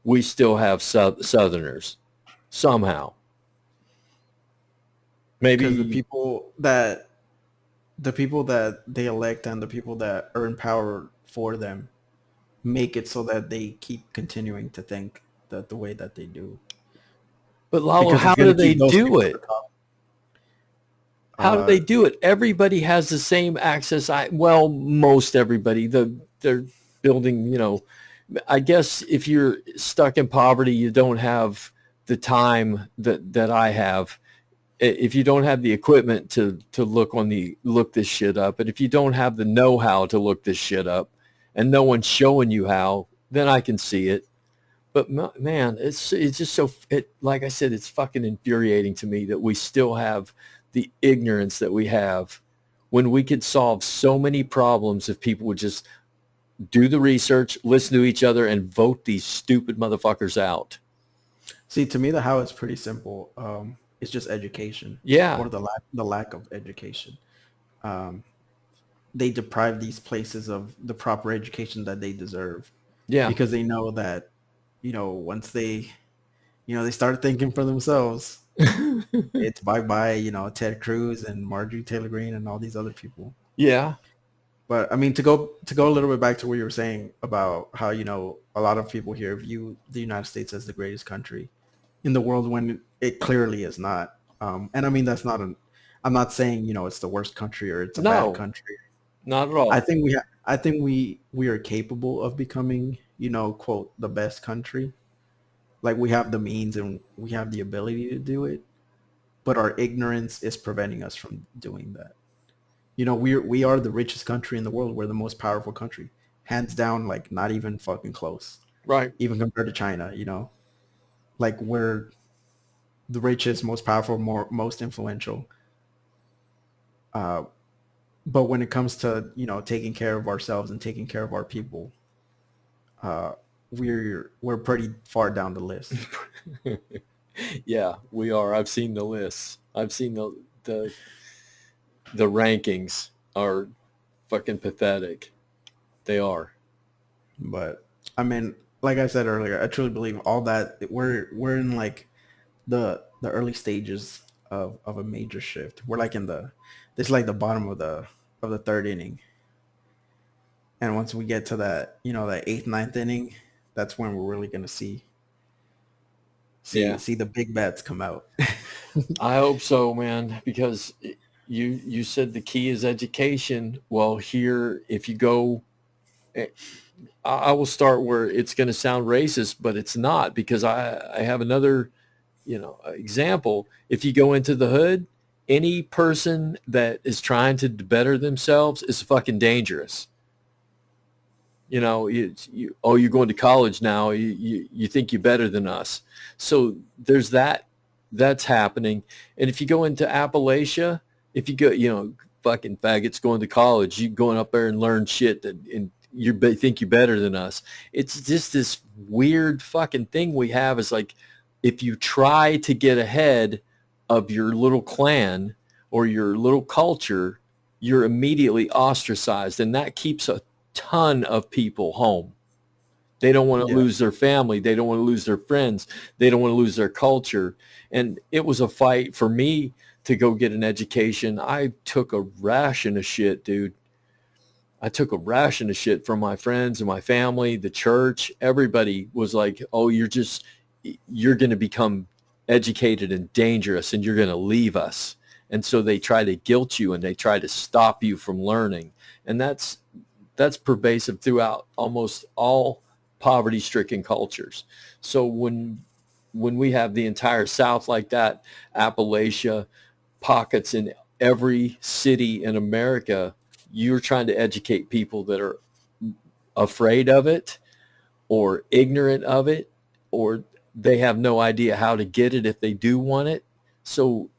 we still have Southerners. Somehow. Maybe because the people that the people that they elect and the people that are in power for them make it so that they keep continuing to think that the way that they do, But Lalo, because it's how going do to they keep those do people at it? the top. How do Uh, they do it? Everybody has the same access. Well, most everybody. They're building. I guess if you're stuck in poverty, you don't have the time that I have. If you don't have the equipment to look this shit up, and if you don't have the know-how to look this shit up, and no one's showing you how, then I can see it. But man, it's just so like I said, it's fucking infuriating to me that we still have the ignorance that we have when we could solve so many problems if people would just do the research, listen to each other, and vote these stupid motherfuckers out. See, to me, the how is pretty simple. It's just education, Yeah, or the lack of education. Um, they deprive these places of the proper education that they deserve, yeah. because they know that, once they start thinking for themselves, it's bye bye. Ted Cruz and Marjorie Taylor Greene and all these other people. Yeah, But I mean, to go a little bit back to what you were saying about how a lot of people here view the United States as the greatest country in the world when it clearly is not. And I mean, that's not an. I'm not saying it's the worst country or it's a bad no, country. not at I all. think we are capable of becoming, quote, the best country. Like, we have the means and we have the ability to do it, but our ignorance is preventing us from doing that. We are the richest country in the world. We're the most powerful country, hands down. Like, not even fucking close, Right. even compared to China. Like, we're the richest, most powerful, most influential. Uh, but when it comes to taking care of ourselves and taking care of our people, uh, we're pretty far down the list. Yeah, we are. I've seen the lists. I've seen the the rankings are fucking pathetic. They are. But I mean, like I said earlier, I truly believe all that we're in, like, the early stages of a major shift. We're like in the this is like the bottom of the third inning. And once we get to that eighth, ninth inning, that's when we're really gonna see see Yeah. see the big bats come out. I hope so, man, because you said the key is education. Well, here, if you go, eh, I will start where it's going to sound racist, but it's not, because I have another, example. If you go into the hood, any person that is trying to better themselves is fucking dangerous. You're going to college now. You think you're better than us. So there's that's happening. And if you go into Appalachia, if you go, fucking faggots going to college, you going up there and learn shit and think you're better than us. It's just this weird fucking thing we have. Is like, if you try to get ahead of your little clan or your little culture, you're immediately ostracized, and that keeps a ton of people home. They don't want to Yeah. lose their family. They don't want to lose their friends. They don't want to lose their culture. And it was a fight for me to go get an education. I took a ration of shit, dude. I took a ration of shit from my friends and my family, the church. Everybody was like, oh, you're going to become educated and dangerous and you're going to leave us. And so they try to guilt you and they try to stop you from learning. And that's pervasive throughout almost all poverty-stricken cultures. So when we have the entire South like that, Appalachia, pockets in every city in America, you're trying to educate people that are afraid of it or ignorant of it, or they have no idea how to get it if they do want it. So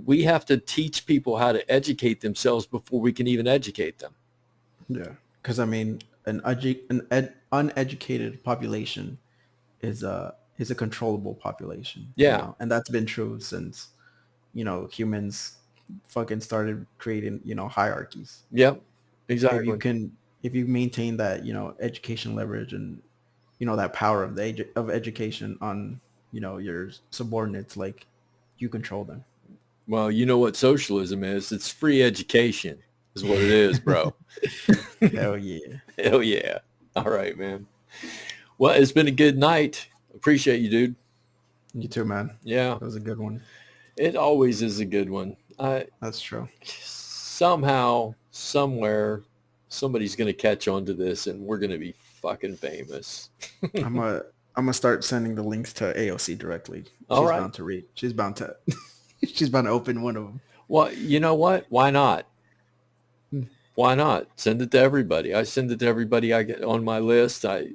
we have to teach people how to educate themselves before we can even educate them. Yeah. Because I mean, uneducated population is a controllable population, Yeah. and that's been true since humans fucking started creating hierarchies. Yep. If you Exactly. can, if you maintain that education leverage and that power of education on your subordinates, like, you control them. Well, you know what socialism is? It's free education. is what it is, bro. Hell yeah. Hell yeah. All right, man. Well, it's been a good night. Appreciate you, dude. You too, man. Yeah. That was a good one. It always is a good one. That's true. Somehow, somewhere, somebody's going to catch on to this and we're going to be fucking famous. I'm gonna start sending the links to AOC directly. All right. Bound to read. She's bound to she's bound to open one of them. Well, you know what? Why not? Why not? Send it to everybody. I send it to everybody I get on my list. I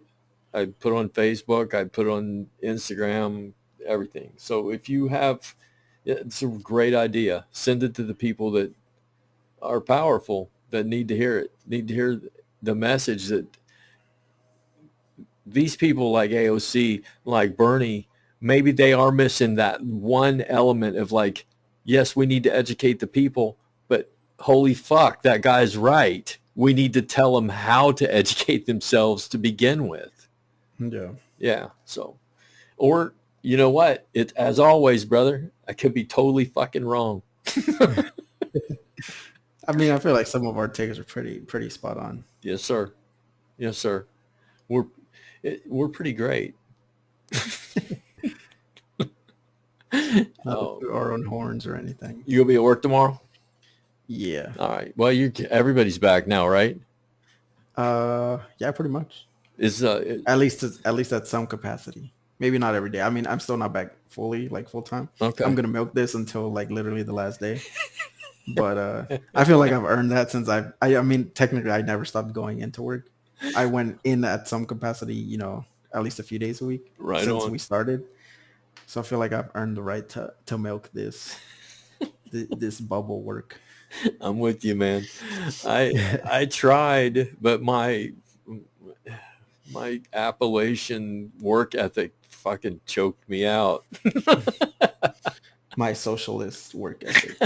put on Facebook. I put on Instagram, everything. So if you have, it's a great idea. Send it to the people that are powerful, that need to hear it, need to hear the message that these people like AOC, like Bernie, maybe they are missing that one element of like, yes, we need to educate the people, but holy fuck, that guy's right. We need to tell them how to educate themselves to begin with. Yeah. Yeah. So, or you know what? It, as always, brother, I could be totally fucking wrong. I mean, I feel like some of our takes are pretty spot on. Yes, sir. Yes, sir. We're pretty great. Not our own horns or anything. You gonna be at work tomorrow? Yeah. All right. Well, everybody's back now, right? Yeah, pretty much. Is at least at some capacity. Maybe not every day. I mean, I'm still not back fully, like full time. Okay. I'm gonna milk this until like literally the last day. But I feel like I've earned that since I mean, technically I never stopped going into work. I went in at some capacity, you know, at least a few days a week since we started. So I feel like I've earned the right to milk this bubble work. I'm with you, man. I tried, but my Appalachian work ethic fucking choked me out. My socialist work ethic.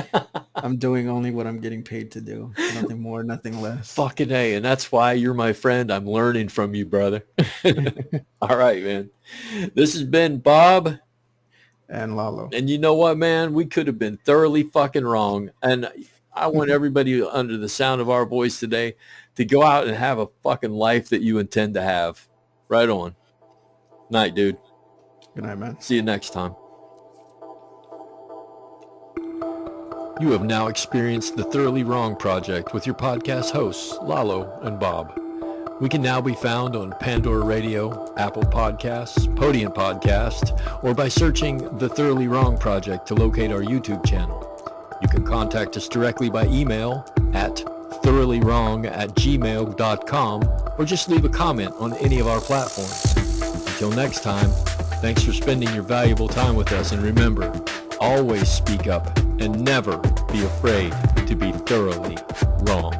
I'm doing only what I'm getting paid to do. Nothing more, nothing less. Fucking A. And that's why you're my friend. I'm learning from you, brother. All right, man. This has been Bob. And Lalo. And you know what, man? We could have been thoroughly fucking wrong. And I want everybody under the sound of our voice today to go out and have a fucking life that you intend to have. Right on. Night, dude. Good night, man. See you next time. You have now experienced the Thoroughly Wrong Project with your podcast hosts, Lalo and Bob. We can now be found on Pandora Radio, Apple Podcasts, Podium Podcast, or by searching The Thoroughly Wrong Project to locate our YouTube channel. You can contact us directly by email at thoroughly-wrong@gmail.com or just leave a comment on any of our platforms. Until next time, thanks for spending your valuable time with us, and remember, always speak up and never be afraid to be thoroughly wrong.